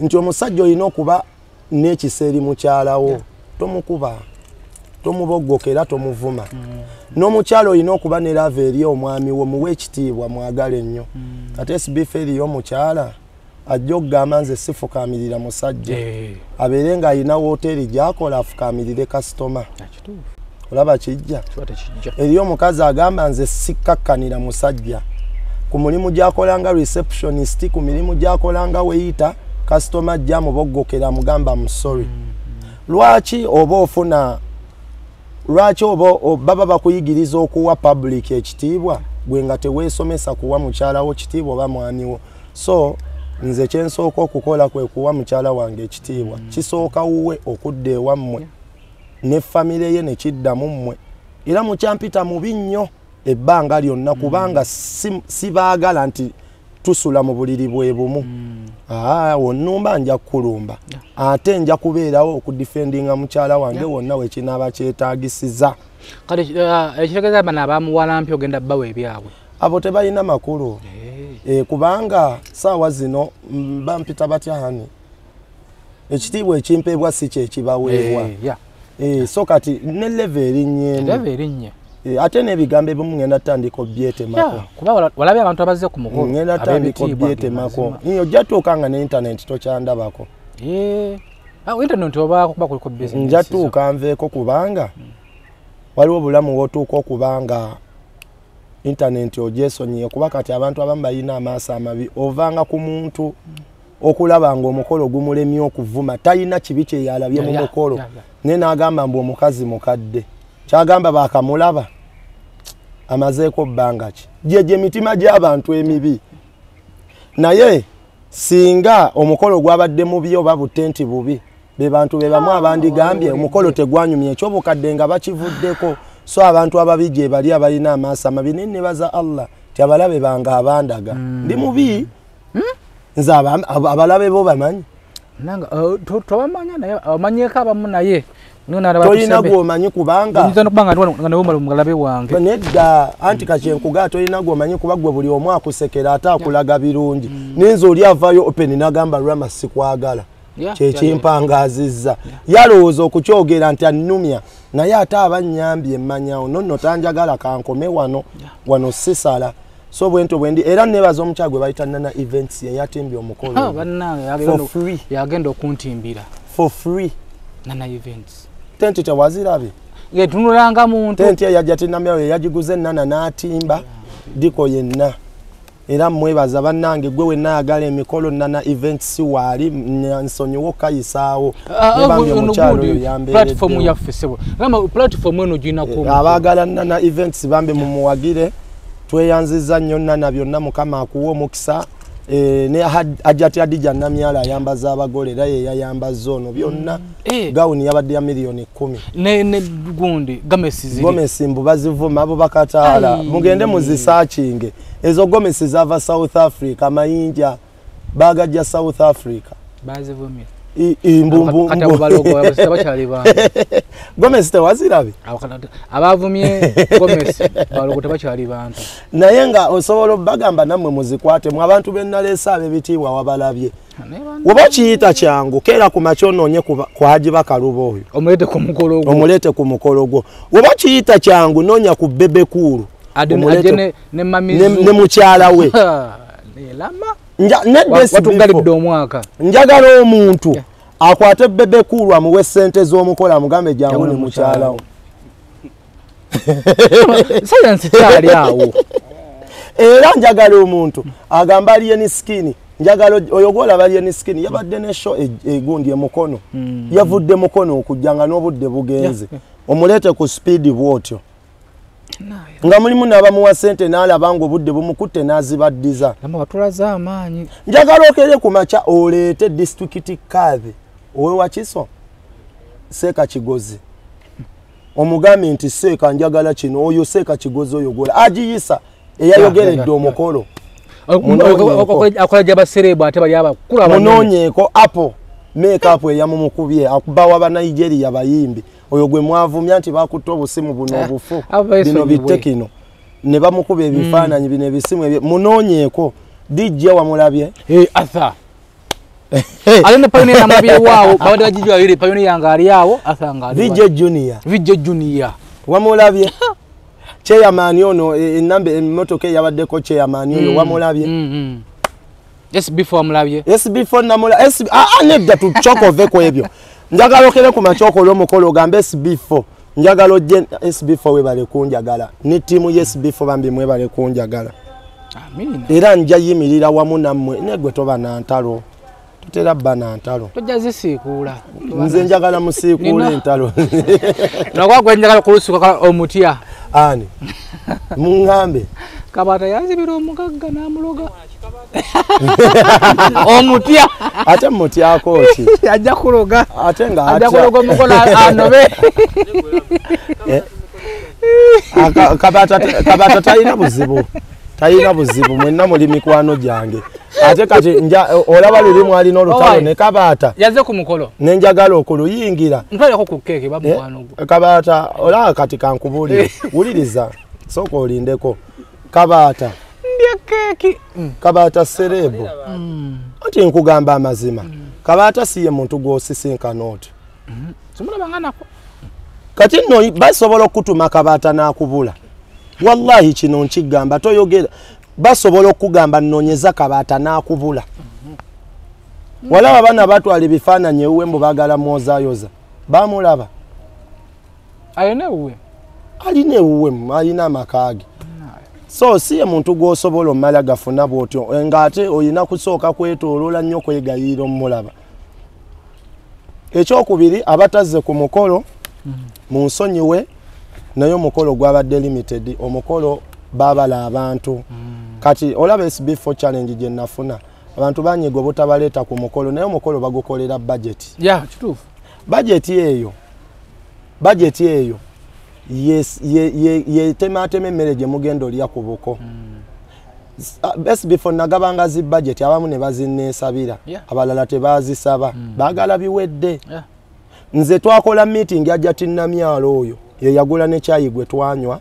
nti omusajja olina okuba n'ekiseeri mukyalawo tomukuba tomuboggokera tomuvuma n'omukyalo olina okuba ne love eri omwami wo muwe ekitiibwa mwagale ennyo ate SB4 eriyo omukyala ajja okugamba nze sifukamirira musajja abeere ng'alina wooteri gy'akola afukamirire kasitoma olaba kijja eriyo omukazi agamba nze sikkakkanira musajja ku mulimu gy'akolanga receptionist ku mirimu gy'akolanga weyita kasitoma ajja amuboggokera amugamba musori lwaki oba ofuna lwaki oba baba bakuyigiriza okuwa public ekitiibwa gwe nga teweesomesa kuwa mukyalawo kitiibwa oba mwamiwo so nze kyensooka okukola kwe kuwa mukyala wange ekitiibwa kisooka wuwe okudda ewammwe ne famire ye ne kiddamu mmwe era mukyampita mubi nnyo ebbanga lyonna kubanga sibaagala nti tusula mu buliri bwe bumu wonnumba nja kukulumba ate nja kubeerawo okudifendinga mukyala wange wonna wekinaaba kyetaagisiza kale ekitegeeza bano abamuwalampya ogenda bbawa ebyabwe abo tebalina makulu kubanga saawa zino bampita batya hani ekitiibwa ekimpeebwa si kyekibaweebwa so kati ne leve erinnya ate n'ebigambo ebimu ngenda tandika obyetemako kuba walabye abantu abazze ku mukolo ngenda tandika obyetemako ojja tuuka nga ne internet tokyandabako internet obaako kuba kuliko business nja tuuka nveeko kubanga waliwo obulamu wotuuka okubanga internet ogyesonyiye kuba kati abantu abamu balina amaaso amabi ovanga ku muntu okulaba nga omukolo gumulemye okuvuma talina kibi kye yalabye mu mukolo naye n'agamba mbu omukazi mukadde kyagamba baakamulaba amazeeko bbanga ki gye mitima gy'abantu emibi naye singa omukolo gwabadde mubi oba butenti bubi be bantu be bamu abandigambye omukolo tegwanyumye ekyobukadde nga bakivuddeko so abantu ababi gye bali abalina amaaso amabi ne nebaza Allah ti abalabe banga abandaga ndi mubi nze abalabe bo bamanyi nanga tobamanya naye amanyeko abamu naye toyina gwomanyi kubanga mugalabe wange nedda anti kakyenkugaa toyina gwomanyi kuba gwe buli omu akusekera ate akulaga birungi ninza oli avayo open nagamba Rama sikwagala kyekimpangazizza yalowooza okukyogera nti annumya naye ate abanyambye emmanyawo nonno tanjagala kankome wano sisala so bwento bwendi era nebaza omukyala gwe bayita Nana Events yeyatimbye omukolo yagenda okuntimbira for free Nana Events tenti tewazirabe tunulanga muntu tenti yajja tinamyayo yagiguze Nana n'atimba diko yenna era mwebaza bannange gwe wenna ayagala emikolo Nana Events waali nsonyiwo kayisaawo nebambye omukyalo platform yaffe sebo platform eno ginako abaagala Nana Events bambe mumuwagire tweyanziza nnyo Nana byonna mukama akuwa omukisa ne ajati Adija Namyala ayambaza abagole era ye yayambaza ono byonna gawuni yabadde ya miliyoni 10 ne gundi Gomesi mbu bazivuma abo bakataala mugende muzisearchinge ezo Gomesi zava South Africa mayinja bagajja South Africa bazivumira imbumbu Gomesi tewazirabe abavumye Gomesi balogo tebakyali bantu naye nga osobola bagamba namwe muzikwate mu abantu bennalesa abebitiibwa wabalabye woba kiyita kyangu keera ku makyonoonye ku Haji Bakaluba oyo omulete ku mukolo gwo woba kiyita kyangu noonya ku Bebe Kulu ne mukyala we njagala omuntu akwate Bebe Kulu amuwe ssente z'omukola amugambe jangu ne mukyalawo science kyali awo era njagala omuntu agamba aliye ni skini njagala oyogola baliye ni skini yabadde ne show egundi emukono yavudde mukono okujjanga n'obudde bugenze omulete ku speed bwotyo nga mulimu n'abamuwa ssente n'alaba nga obudde bumukutte n'azibaddiza batulaza amaanyi njagala okere ku makya oleete district kave owe wakiso Seeka Kigozi omugambi nti Seeka njagala kino oyo Seeka Kigozi oyo gola agiyisa eyayogeredde omukolo akola jabasereba ate bali abakula munonyeeko apo make-up eyamumukubye akubawa ba Nigeria bayimbi oyo gwe mwavumya nti bakutte obusimu buno obufu bino bitekino ne bamukuba ebifaananyi bino ebisimu munonyeeko DJ wamulabye Arthur alina payone ya mabye wao bawade bajijwa yiri payone yanga ali yawo athanga VJ Junior wamulabye chairman ono enambe emotoke yabadde ko chairman oyo wamulabye yes before amulabye yes before namula yes nedda tu chokove ko ebyo njagala okere ku machoko lomukolo gambe SB4 njagala oje SB4 we bale kunjagala ne timu yes before bambi mwe bale kunjagala amina era nja yimirira wamu nammwe negwe toba na ntalo tutera bana ntalo tojja zisiikula nze njagala musiikula entalo nakwa njagala kulusuka omutya ani mungambe kabata yazibira omugagga namuloga omutya ate mutya akoti ajja kuloga ate nga ajja kuloga omukono anobe kabata talina buzibu mwenna muli mikwano gyange ate kati olaba lulimu alina olutalo ne kabata yaze ku mukolo nenjagala okuluyingira ntwaleko ku keeke bamukwano kabata olaba kati kankubulire wuliriza sooka olindeko kabata ndya keeki kabata serebo ati nkugamba amazima kabata siye muntu gwosisinkana oti simulabanga nako kati nno basobola okutuma kabata n'akubula wallahi kino nkigamba toyogera basobola okugamba nnonyeza kabata n'akubula walaba bana batwala ebifaananyi ewuwe mbu baagala mwozayoza bamulaba alina ewuwe alina amakaage so siye muntu gw'osobola omala gafuna bwotyo ng'ate olina kusooka kwetooloola nnyo kwegayira omulaba ekyokubiri abatazze ku mukolo mu nsonyiwe naye omukolo gwabadde limited omukolo babala abantu kati olaba SB4 challenge gye nafuna abantu banyiga obutabaleeta ku mukolo naye omukolo bagukolera budget kituufu budget eyo yes ye temateme emmere gye mugenda olya ku buko SB4 nagabanga zi budget abamu ne bazineesabira abalala tebazisaba baagala biwedde nze twakola meeting ajja tinnamyalo oyo ye yagula ne chai gwe twanywa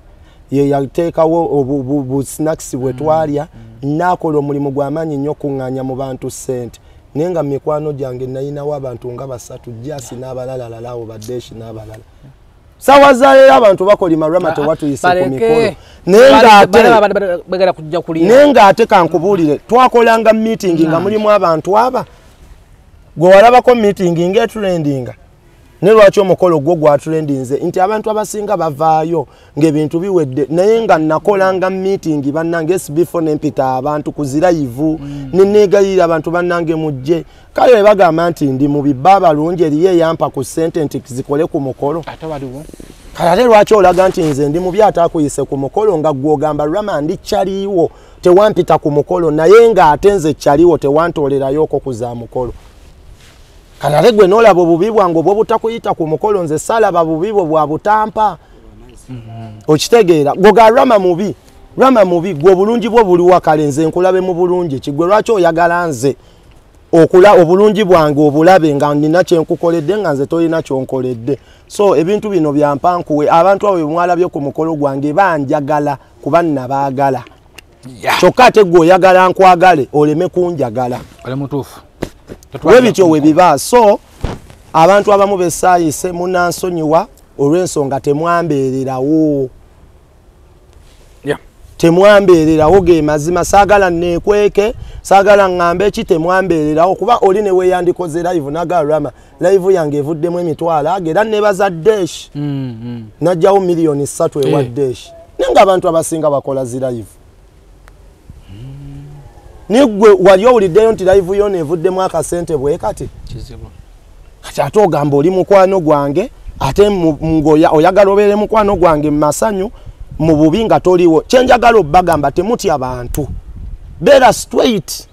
ye yateekawo bu snacks bwe twalya nakola omulimu gw'amaanyi nnyo kuŋŋaanya mu bantu ssente naye nga mikwano gyange nayinawo abantu nga basatu jasi n'abalala lalawo badeshi n'abalala sawa zayo abantu bakolima rama tewatuyise ku mikolo nenga ate kankubuulire twakolanga meeting nga mulimu abantu aba gwe walabako meeting ng'etrendinga ne lwaki omukolo gwo gwatrendinze nti abantu abasinga bavaayo ng'ebintu biwedde naye nga nakolanga meeting bannange SB4 nempita abantu kuzirayivu nenegayira abantu bannange mujje kale we bagamba nti ndi mu bibba balungi eriye yampa ku ssente nti zikole ku mukolo ate waliwo kale lwaki olaga nti nze ndi mu byatakuyise ku mukolo nga gwogamba Rama ndi kyaliwo tewampita ku mukolo naye nga ate nze kyaliwo tewantoolerayooko kuza mukolo kale gwe n'olaba obubi bwange obwobutakuyita ku mukolo nze salaba bubibo bwa butampa okitegeera goga Rama mubi gwe obulungi bwo buli wakale nze nkulabe mu bulungi kigwe lwaki oyagala nze okula obulungi bwange obulabe nga nina kyenkukoledde nga nze tolina kyonkoledde so ebintu bino byampankuwe abantu abo mwalabye ku mukolo gwange banjagala kuba nabaagala kyokka ate gwe oyagala nkwagale oleme kunjagala ole mutuufu webityo webiba so abantu abamu besaayise munansonyiwa olw'ensonga temwambeererawo temwambeererawo ge mazima saagala neekweke saagala ŋŋambe eki temwambeererawo kuba oli ne weeyandikoze live naga Rama live yange evuddemu emitwalo era nebaza Desh najjawo miliyoni 3 ewa Desh naye nga abantu abasinga bakola zi live nigwe wali owuliddeyo nti live yona evuddemu akasente bwe kati kati ate ogamba oli mukwano gwange ate oyagala obeere mukwano gwange mu masanyu mu bubi nga toliwo kyenjagala obbagamba temutya abantu beera straight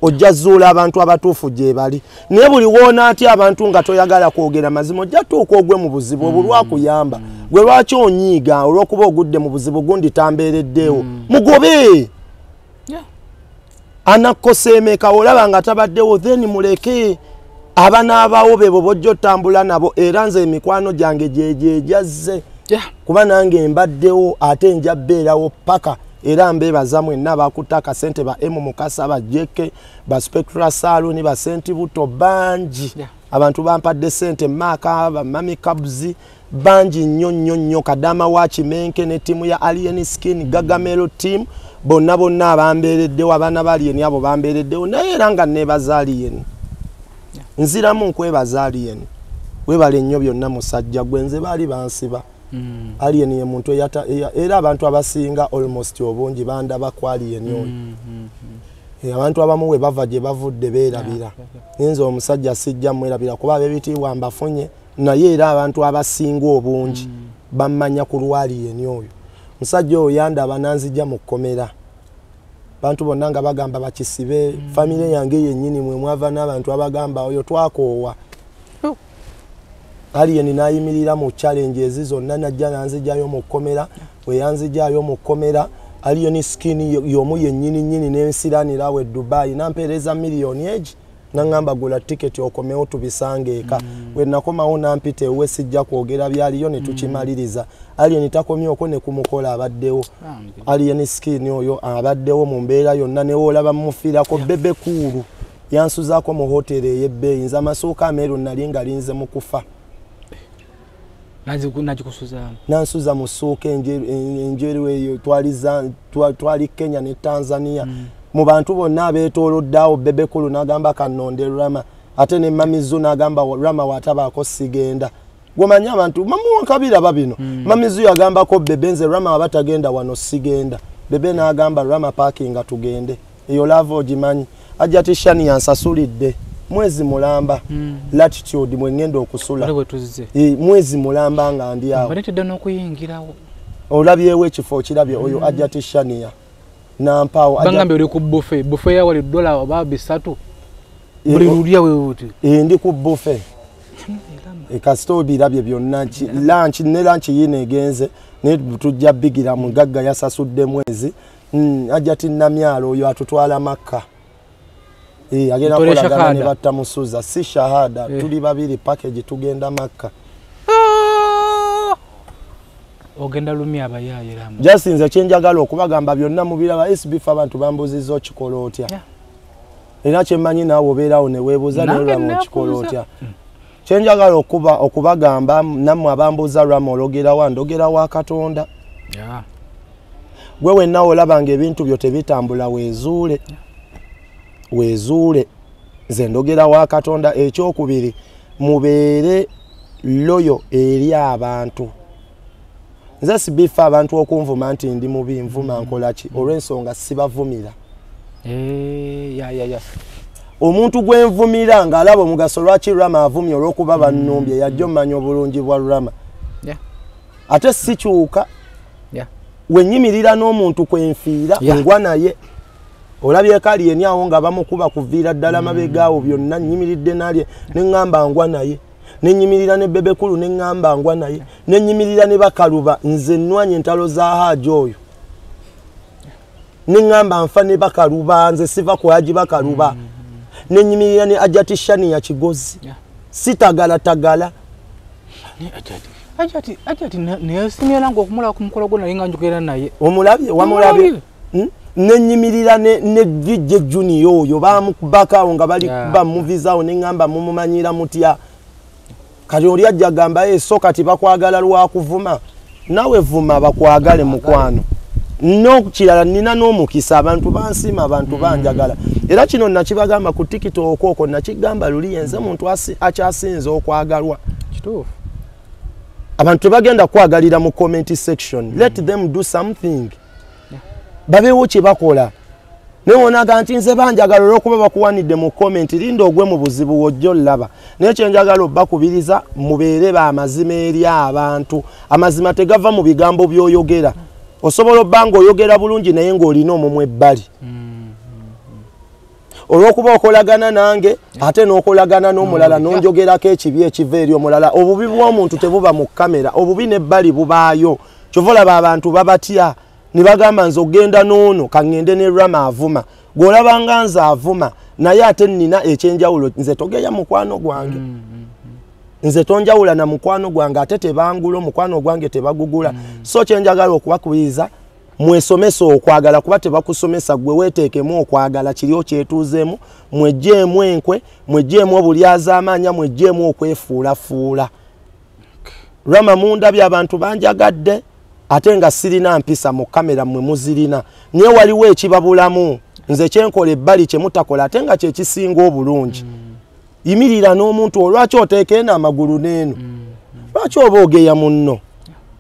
ojja zuula abantu abatuufu gye bali naye buli woona atya abantu nga toyagala kwogera mazima ojja tuuka ogwe mu buzibu obulwakuyamba gwe lwaki onyiiga olw'okuba ogudde mu buzibu gundi tambeereddewo mugobe anakoseemeka olaba nga tabaddewo then muleke abanaabawo bebo bojja otambula nabo era nze emikwano gyange gyejazze kuba nange mbaddewo ate nja bbeerawo paka era mbeebaza mwenna bakutte akasente ba Mukasa ba Jeke ba Spectra Saloni ba Senti Buto bangi abantu bampadde sente Maka ba Mami Kabzi bangi nnyo Kadama wa Kimenke ne timu ya Alien Skin Gagamelo team bonna abambeereddewo abaana baliyeni abo bambeereddewo naye era nga neebaza aliyeni nziramu nkwebaza aliyeni webale nnyo byonna musajja gwenze baali bansiba aliyeni ye muntu era abantu abasinga almost obungi bandaba ku aliyeni oyo abantu abamu we bava gye bavudde beerabira nze omusajja sijja mwerabira kuba ab'ebitiibwa mbafunye naye era abantu abasinga obungi bammanya ku lwaliyeni oyo musajja oyo yandaba nanzijja mu kkomera bantu bonna nga bagamba bakisibe famire yange yennyini mwe mwava n'abantu abagamba oyo twakoowa aliyeni nayimirira mu challenge ezi zonna najja nanzijjayo mu kkomera we yanzijjayo mu kkomera aliyeni skini y'omu yennyini n'ensiranira we Dubai nampeereza miliyoni egi naŋŋamba gula tiketi okomewo tubisange eka we nakomawo nampita ewe sijja kwogera byaliyo ne tukimaliriza aliyeni takomyeko ne kumukola abaddewo aliyeni skini oyo abaddewo mu mbeera yonna ne woolaba mumufiirako bebe kuulu yansuzaako mu hoteri ey'ebbeeyi nze amasuuka ameeru nali nga linze mu kufa nansuza mu ssuuka enjeru eyo twali Kenya ne Tanzania mu bantu bonna abeetooloddeawo bebekulu n'agamba kanonde Rama ate ne Mamizu n'agamba Rama watabaako sigenda gwomanyi abantu mamuwakabira babino Mamizu yagambako bebe nze Rama waba tagenda wano sigenda bebe n'agamba Rama parking tugende eyo lava ogimanyi ajja tishani yansasulidde mwezi mulamba latitude mwengenda okusula waliwe tuzize mwezi mulamba nga ndi awo banetedde n'okuyingirawo olabyewo ekifo kirabye oyo Ajati Shania nampawo bangambe oli ku buffet ya wali dola oba bisatu buli lulya wewe ndi ku buffet kasito birabye byonna lunch ne lunch yine egenze ne tujja bigira mugagga yasasudde mwezi Ajati Namyalo oyo atutwala Makka agenda kolagana ne batta musuza si shahada tuli babiri package tugenda Makka ogenda lumya abayayiramu just nze kyenjagala okubagamba byonna mubiraba SBF abantu bambuzizza okikola otya era kyemmanyi naawe obeerawo ne weebuuza naye mu kikola otya kyenjagala okubagamba nammwe abambuuza lwamu ologerawa ndogera wa Katonda gwe wenna olabanga ebintu byo tebitambula weezuule nze ndogera wa Katonda ekyokubiri mubeere loyo eri abantu nze sibifa abantu okunvuma nti ndi mubi nvuma nkolaki olw'ensonga sibavumira omuntu gwenvumira ng'alaba omugaso lwaki Rama avumye olw'okuba bannumbye yajja omanya obulungi bwa Rama ate sikyuka wenyimirira n'omuntu kwenfiira ngwa naye olabye kali yenyawo nga bamukuba kuviira ddala mabegaawo byonna nyimiridde nalye neŋŋamba ngwa naye nenyimirira ne Bebekulu neŋŋamba ngwa naye nenyimirira ne Bakaluba nze nnwanye entalo za Hajji oyo neŋŋamba nfa ne Bakaluba nze siva ku Hajji Bakaluba nenyimirira ne Ajati Shania Kigozi sitagala Ajati neyasimira ngo okumula ku mukolo gwo naye nga njogera naye wamulabye nenyimirira ne Vijje Junior oyo bamukubakawo nga bali kuba movies awo neŋŋamba mumumanyira mutya kati oli ajja gamba so kati bakwagala lwakuvuma nawe vuma bakwagale mukwano n'okirala nina n'omukisa abantu bansima abantu banjagala era kino nakibagamba ku TikTok okwo nakigamba luli yenze muntu akyasinze okwagalwa kituufu abantu bagenda kwagalira mu comment section let them do something babeewo kye bakola newonaga nti nze banjagala olw'okuba bakuwanidde mu comment linda ogwe mu buzibu wojjo laba naye kyenjagala obbakubiriza mubeere b'amazima eri abantu amazima tegava mu bigambo by'oyogera osobola obba ng'oyogera bulungi naye ng'olina omumwa ebbali olw'okuba okolagana nange ate n'okolagana n'omulala n'onjogerako ekibi ekiva eri omulala obubi bw'omuntu tebuba mu kamera obubi n'ebbali bubaayo kyova olaba abantu babatya ne bagamba nze ogenda n'ono kaŋŋende ne Rama avuma gw'olabanga nze avuma naye ate nnina ekyenjawulo nze togeya mukwano gwange nze tonjawula na mukwano gwange ate tebangula omukwano gwange tebagugula so kyenjagala okubakubiriza mwesomesa okwagala kuba tebakusomesa gwe weeteekemu okwagala kiri okyetuuzeemu mwejjeemu enkwe mwejjeemu obulyazaamaanya mwejjeemu okwefuulafuula Rama mundabye abantu banjagadde ate nga sirina mpisa mu kamera mwe muzirina naye waliwo ekibabulamu nze kyenkola ebbali kye mutakola ate nga kye kisinga obulungi yimirira n'omuntu olwaki oteekeena amagulu n'eno lwaki oba ogeya munno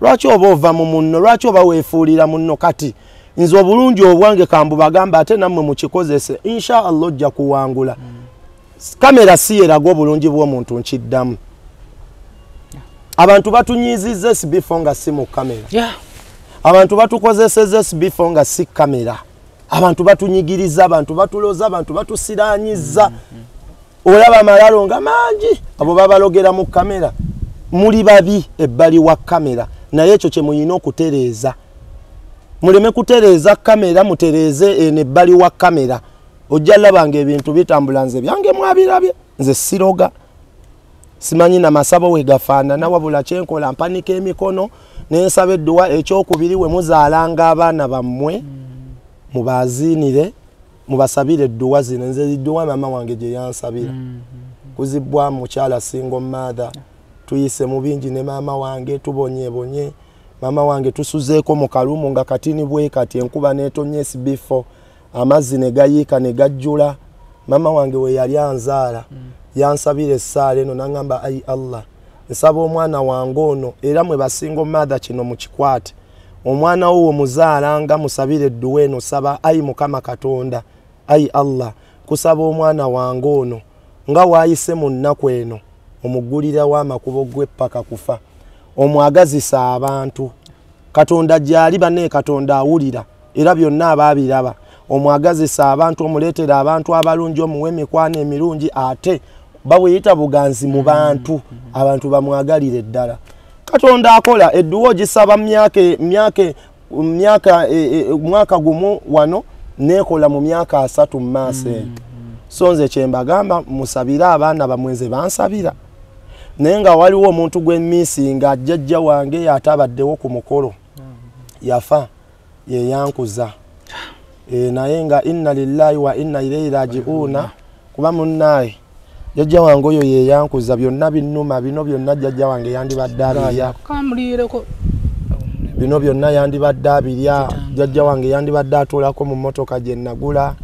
lwaki oba ova mu munno lwaki oba weefuulira munno kati nze obulungi obwange kambubagamba ate nammwe mukikozese insha Allah ojja kuwangula kamera si yeraga obulungi bw'omuntu nkiddamu abantu batunyiizizza SBF nga si mu kamera abantu batukozesezza SBF nga si kamera abantu batunyigiriza abantu batuloza abantu batusiraanyizza olaba amalalo nga mangi abo babalogera mu kamera muli babi ebbali wa kamera naye ekyo kye muyina okutereeza muleme kutereeza kamera mutereeze nebbali wa kamera ojja labanga ebintu bitambula nze byange mwabirabye nze siroga simanyi na masabo we gafaanana wabula kyenkola mpanika emikono nensaba edduwa ekyokubiri we muzaalanga abaana bammwe mubaziinire mubasabire edduwa zino nze edduwa mama wange gye yansabira kuzibbwa mukyala single mother tuyise mu bingi ne mama wange tubonyebonye mama wange tusuzeeko mu kalumu nga katini bwe kati enkuba neetonye SBF amazzi ne gayiika ne gajjula mama wange we yali anzaala yansabire essaala eno nangamba ayi Allah nsaba omwana wange ono era mwe basingo mother kino mukikwate omwana wo muzaalanga musabire edduwa eno saba ayi Mukama Katonda ayi Allah kusaba omwana wange ono nga waayise mu nnaku eno omugulirawo amakubo gw'eppaka kufa omwagazisa abantu Katonda gyali banne Katonda awulira era byonna abaabiraba omwagazisa abantu omuleetera abantu abalungi omuwe emikwano emirungi ate baweyita buganzi mu bantu abantu bamwagalire ddala Katonda akola edduwo gisaba mwaka gumu wano nekola mu myaka 3 mu maaso so nze kyembagamba musabire abaana bamweze bansabira naye nga waliwo omuntu gw'emisinga jjajja wange yatabaddewo ku mukolo yafa yeyankuza naye nga inna lillahi wa inna ilayhi raji'una kuba munnaye jjajja wange oyo yeyankuza byonna binnuma bino byonna jjajja wange yandibadde abirya bino byonna yandibadde abirya jjajja wange yandibadde atuulako mu mmotoka gye nagula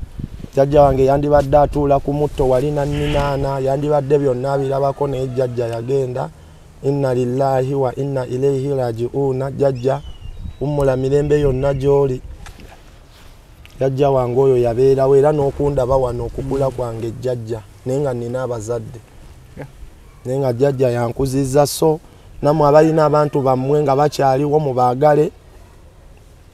jjajja wange yandibadde atuula ku mutto wali na ninaana yandibadde byonna abirabako naye jjajja yagenda inna lillahi wa inna ilayhi raji'una jjajja ummula mirembe yonna gy'oli jjajja wange oyo yabeerawo era n'okundaba wano okugula kwange jjajja naye nga nina abazadde naye nga jjajja yankuzizza so namwe abalina abantu bammwe nga bakyaliwo mubaagale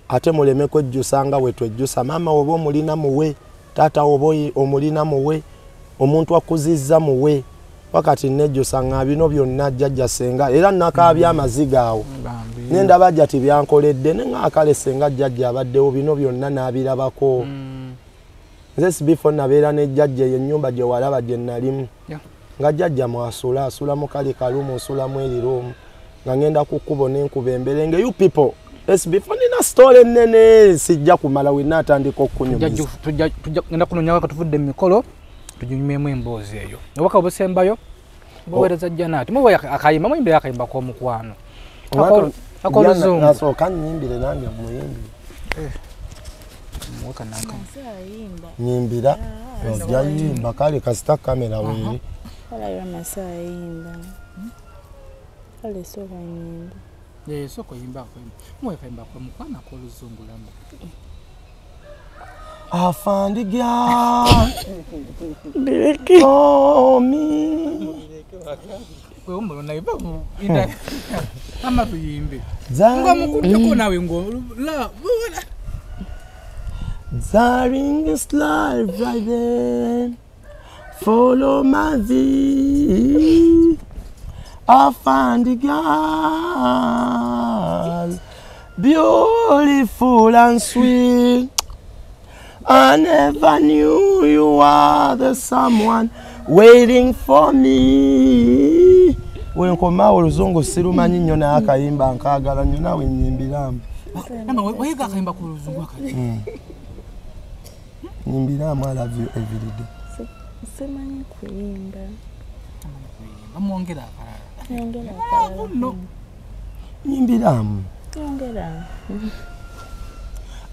ate muleme kwejjusa nga bwe twejjusa maama oba omulina muwe taata oba omulina muwe omuntu akuzizza muwe wakati nejjusa nga bino byonna jjajja senga era nakaabya amaziga awo nendaba ajja tibyankoledde ne nga akale senga jjajja abaddewo bino byonna n'abirabako nze sibifo nabeera ne jjajja ennyumba gye walaba gye nalimu nga jjajja mwasula asula mu kali kalumu nsula mu erirumu nga ngenda ku kkubo n'enkuba emberenge you people before nina story ennene sijja kumala wenna atandika okunyumiza tugenda kunonya katuvudde mu mikolo tunyumyemu emboozi eyo obaka obusembayo bowereza jjanaati muwe akayimba muyimbire akayimba k'omukwano akoluzungu nasooka nyimbire nange muyimbi nyimbira ojja yimba kale kasita kamera weeri Kala masaa yimba. Kale soka nyimba. Soko yimba kwa mwe kaimba kwa mukwana koluzungu lamu. I found a girl. Oh me. Kwe umbo naiba ida ama tuyimbe. Ngo mukuje ko nawe ngo la bona. Daring is life right then. Follow my way. I found a girl, beautiful and sweet. I never knew you were the someone waiting for me. Wenkoma oluzungu sirumanyi nnyo naye akayimba nkaagala nnyo nawe nyimbiramu. Wayiga akayimba ku luzungu akati. Nyimbiramu I love you every day. Simanyi kuyimba. Amwongera akalala. Nyongera akalala. No. Nyimbiramu. Nyongera.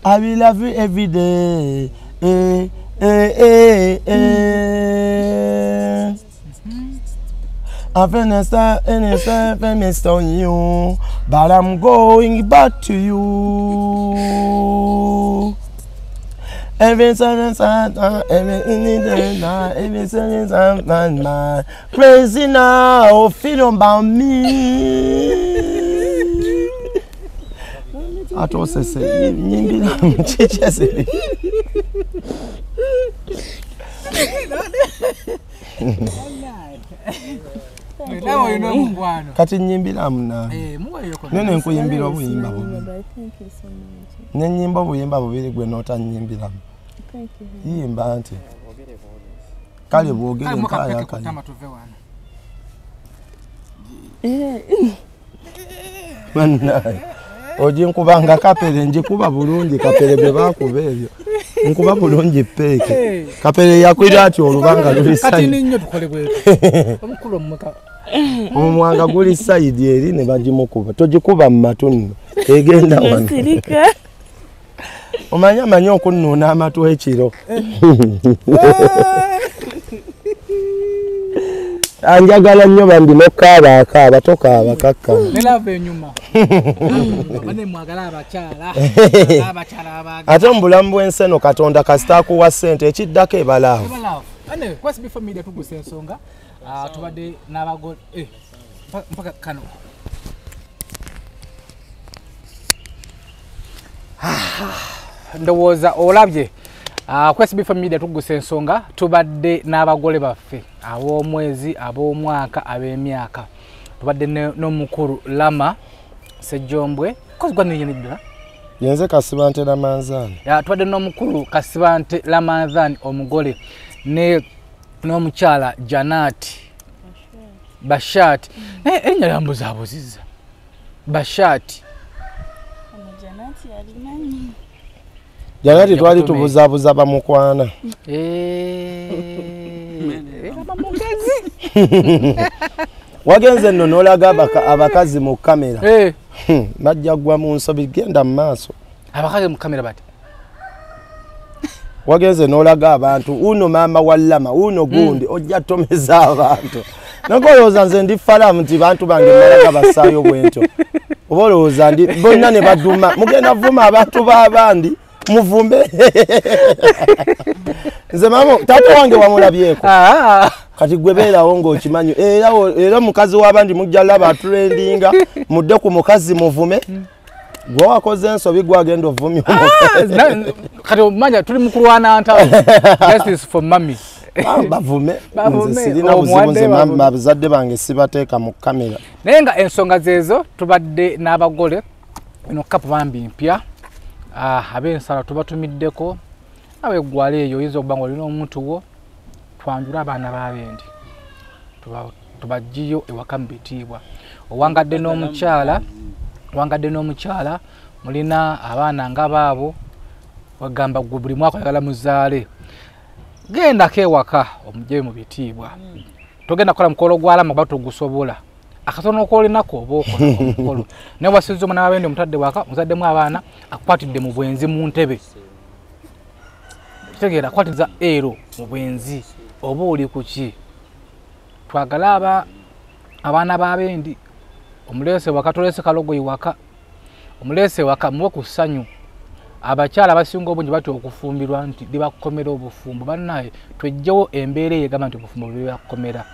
I will love you every day. I've missed on you, but I'm going back to you. Every time I'm crazy now, feel about me. Atose se nyimbira mchichese Ndawo ino mugwano kati nyimbira mna muwayo ko nene nkuyimbira obuyimba bubi ne nyimba obuyimba bubiri gwe nota nyimbira yimba anti kale bwogere nkaya kale manna oji nkubanga kapere njikuba bulungi kapere bye bakuba ebyo nkuba bulungi peke kapere yakwira ati olubanga luli kati side ninyo tukole bwe omukulu omuka omwanga guli side eri ne bagimukuba togikuba mu matunu egenda wano Sirika. omanya okunnuna amatu ekiro anjagala nnyo bambi nokaaba akaaba tokaaba kakka nelava enyuma bane mwagala abakyala abakyala abaga ate mu bulamu bw'ensi eno Katonda kasita akuwa ssente ekiddako ebalaavu ane kwesi before media tuguse ensonga tubadde n'abagole mpaka kano ndowooza olabye kwesi before media tuguse ensonga tubadde n'abagole baffe ab'omwezi ab'omwaka ab'emyaka tubadde n'omukulu Lama Sejjombwe kozigwa n'ennyiniddala yenze Kasibante Ramanzani tubadde n'omukulu Kasibante Ramanzani omugole n'omukyala Janati Bashati erinnya lyambuzaabuziza Bashati Janati twali tubuzaabuza bamukwana wagenze nno n'olaga abakazi mu kamera bajja gwa mu nsobi genda mu maaso abakazi mu kamera bati wagenze n'olaga abantu uno maama wa Lama uno gundi ojja tomeza abantu nagolooza nze ndi falamu nti bantu bange malaga basaayo bwentyo oba olowooza ndi bonna ne baduma mugenda vuma abantu b'abandi muvumbe nze mama taata wange wamulabyeko kati gwe beerawo ng'okimanyi era mukazi w'abandi mujja laba atrendinga mudde ku mukazi muvume gwe wakoze ensobi gwagenda ovumye kati omanya tuli mu kulwana ntawo justice for mami bavume nze sirina buzibu nze bazadde bange sibateeka mu kamera naye nga ensonga zeezo tubadde n'abagole eno kapu bambi mpya ab'ensala tubatumiddeko nawe eggwala eyo oyinza okuba nga olina omuntu wo twanjula abaana b'abendi tubajjiyo ewaka mu bitiibwa owangadde n'omukyala mulina abaana nga baabo wagamba gwe buli mwaka oyagala muzaale gendako ewaka omugyeyo mu bitiibwa togenda kukola mukolo gwa Lama kuba togusobola akatono kolinako oba okola omukolo naye wasinza omwana w'abendi omutadde waka muzaddemu abaana akwatidde mu bwenzi mu ntebe kitegeera akwatiza ero mu bwenzi oba oli ku ki twagala abaana b'abendi omuleese waka tolese kalogoyi waka omuleese waka muwe ku ssanyu abakyala abasinga obungi batya okufumbirwa nti libakomera obufumbo bannaye twejjewo embeera eyegamba nti obufumbo bwebakomera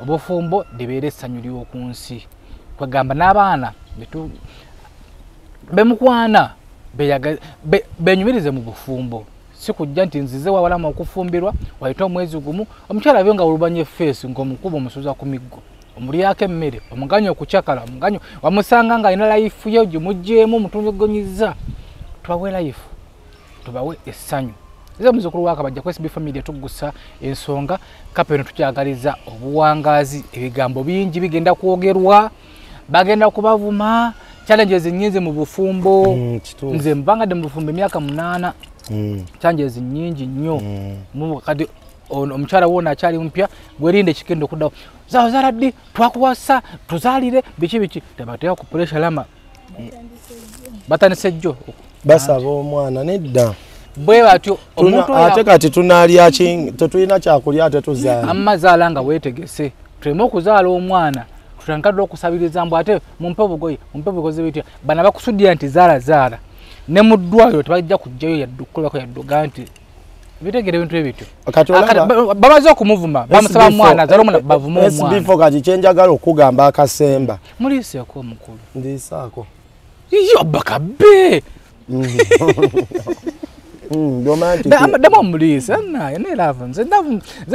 obufumbo libeera essanyu ly'oku nsi kwegamba n'abaana bemukwana benyumirize mu bufumbo si kujja nti nzize wawalama okufumbirwa wayita omwezi gumu omukyala abe nga olubanya effeesi ng'omukuba omusuza ku miggo omulyako emmere omuganya okucakala omuganya wamusanga nga alina life ye gimugjeemu omutunyogonyiza tubawe life tubawe essanyu eze omuzukulu waka bajja kwesi before media tugusa ensonga kapeno tukyagaliza obuwangaazi ebigambo bingi bigenda kwogerwa bagenda kubavuma challenges nyingi mu bufumbo nze mbangadde mu bufumbo emyaka 8 challenges nyingi nnyo kati omukyala wona akyali mpya gwerinde kigenda okuddawo zaala ddi twakuwasa tuzaalire biki tabateeka ku pressure Lama batandise jjo basaba omwana nedda bwe batyo omuntu ate kati tunaalya tetulina kyakulya ate tuzaala amazaala nga weetegese tuleme okuzaala omwana tutandikadde okusabiriza mbu ate mumpe obugozi bitya bana bakusudira nti zaala ne mu ddwaliro tebajja kujjayo yaddukulako yadduga nti bitegere ebintu ebityo bamaze okumuvuma bamusaba mwana azaala omwana bavuma omwana bifo kati kyenjagala okugamba akasemba muliiseeko omukulu ndiisaako iyo bakabe dama omuliise naye neeravu nze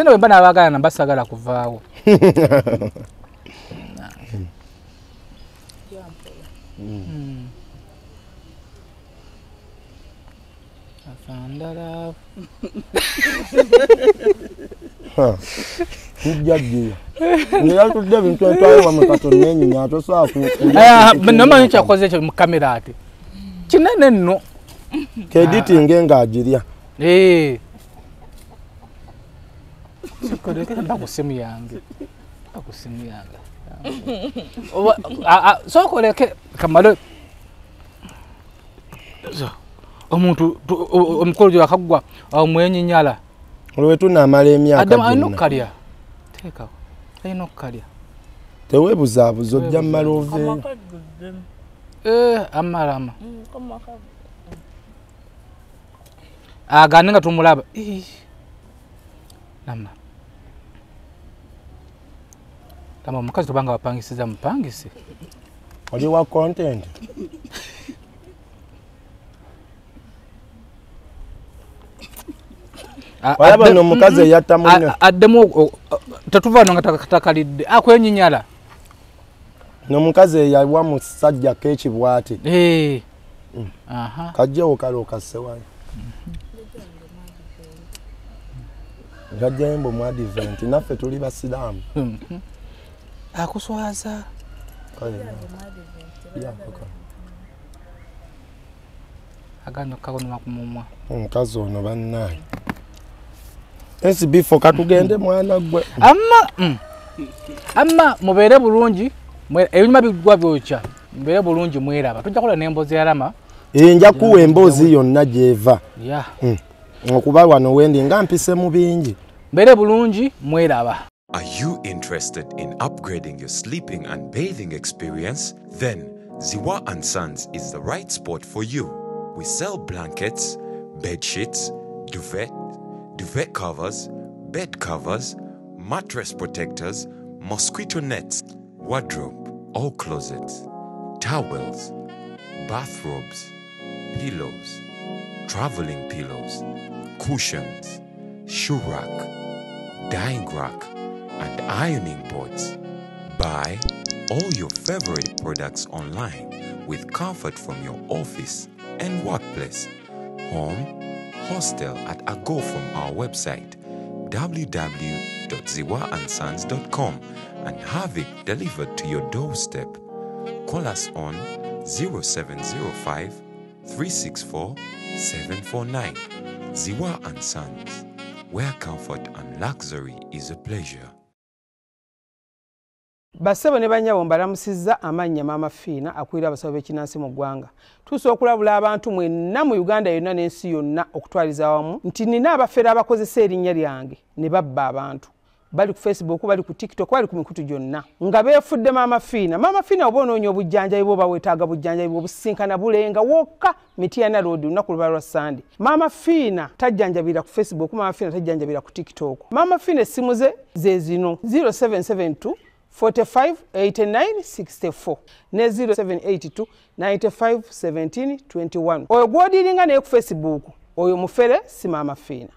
nawe mba nabaagala nambasagala kuvaawo afandala nijjajjeyo ngera tudde ebintu entwaye wamwe katonda enyinya tosobola nomanyi kyakoze ekyo mu kamera ate kinene nno keditinge ng'agirya bakusimu yange sokoleke kamale omuntu omukolo gye wakagwa omwenyinyala olwe tunaamala emyaka alina okukalya teekawo alina okukalya teweebuzaabuza ojja mmala oveeyo amalama agane nga tumulaba Namna. Kama mukazi tubanga wapangisiza mpangisi. Oli wa content. Waba no mukazi yatta munne. Addemu tatuva no ngatakalidde akwenyinyala. No mukazi yawa musajja kechi bwati. Aha. Kajja okalo kasewa. Gajja embo mu advent naffe tuli basilamu. Akuswaza. Aganyo kagonwa kumumwa. Omukazi ono bannaye. Esi bifo katugende mwana gwe. Amma mubeere bulungi, ebinyuma bigwa byocha. Mubeere bulungi mweraba. Tujja kola nembozi yarama. Nja kuwa emboozi yonna gyeva. Yeah. Okuba wano wendi nga mpise mu bingi. Mubeere bulungi mweraba. Are you interested in upgrading your sleeping and bathing experience? Then Ziwa & Sons is the right spot for you. We sell blankets, bed sheets, duvet covers, bed covers, mattress protectors, mosquito nets, wardrobe, all closets, towels, bathrobes, pillows, traveling pillows, cushions, shoe rack, dyeing rack, and ironing boards. Buy all your favorite products online with comfort from your office and workplace, home, hostel at a go from our website www.ziwaansons.com and have it delivered to your doorstep. Call us on 0705 364 749. Ziwa & Sons, where comfort and luxury is a pleasure. Basebo ne banyawo mbalamusizza amanya Mama Fiina akwira abasawo b'ekinnansi mu ggwanga. Tuusa okulabula abantu mwenna mu Uganda yonna n'ensi yonna okutwaliza awamu nti nina abafere abakozesa erinnya lyange ne babba abantu. Bali ku Facebook, bali ku TikTok, bali ku mikutu gyonna. Nga beefudde Mama Fiina. Mama Fiina oba onoonya obujjanjabi bwo bawetaaga bujjanjabi bw'obusinkana bulenga wokka Mityana Road lunaku luba lwa Sunday. Mama Fiina tajjanjabira ku Facebook, Mama Fiina tajjanjabira ku TikTok. Mama Fiina essimu ze zino 0772 45 89 64 ne 0782 95 17 21. Oyo gw'odiringa naye ku Facebook oyo mufere si Mama Fiina.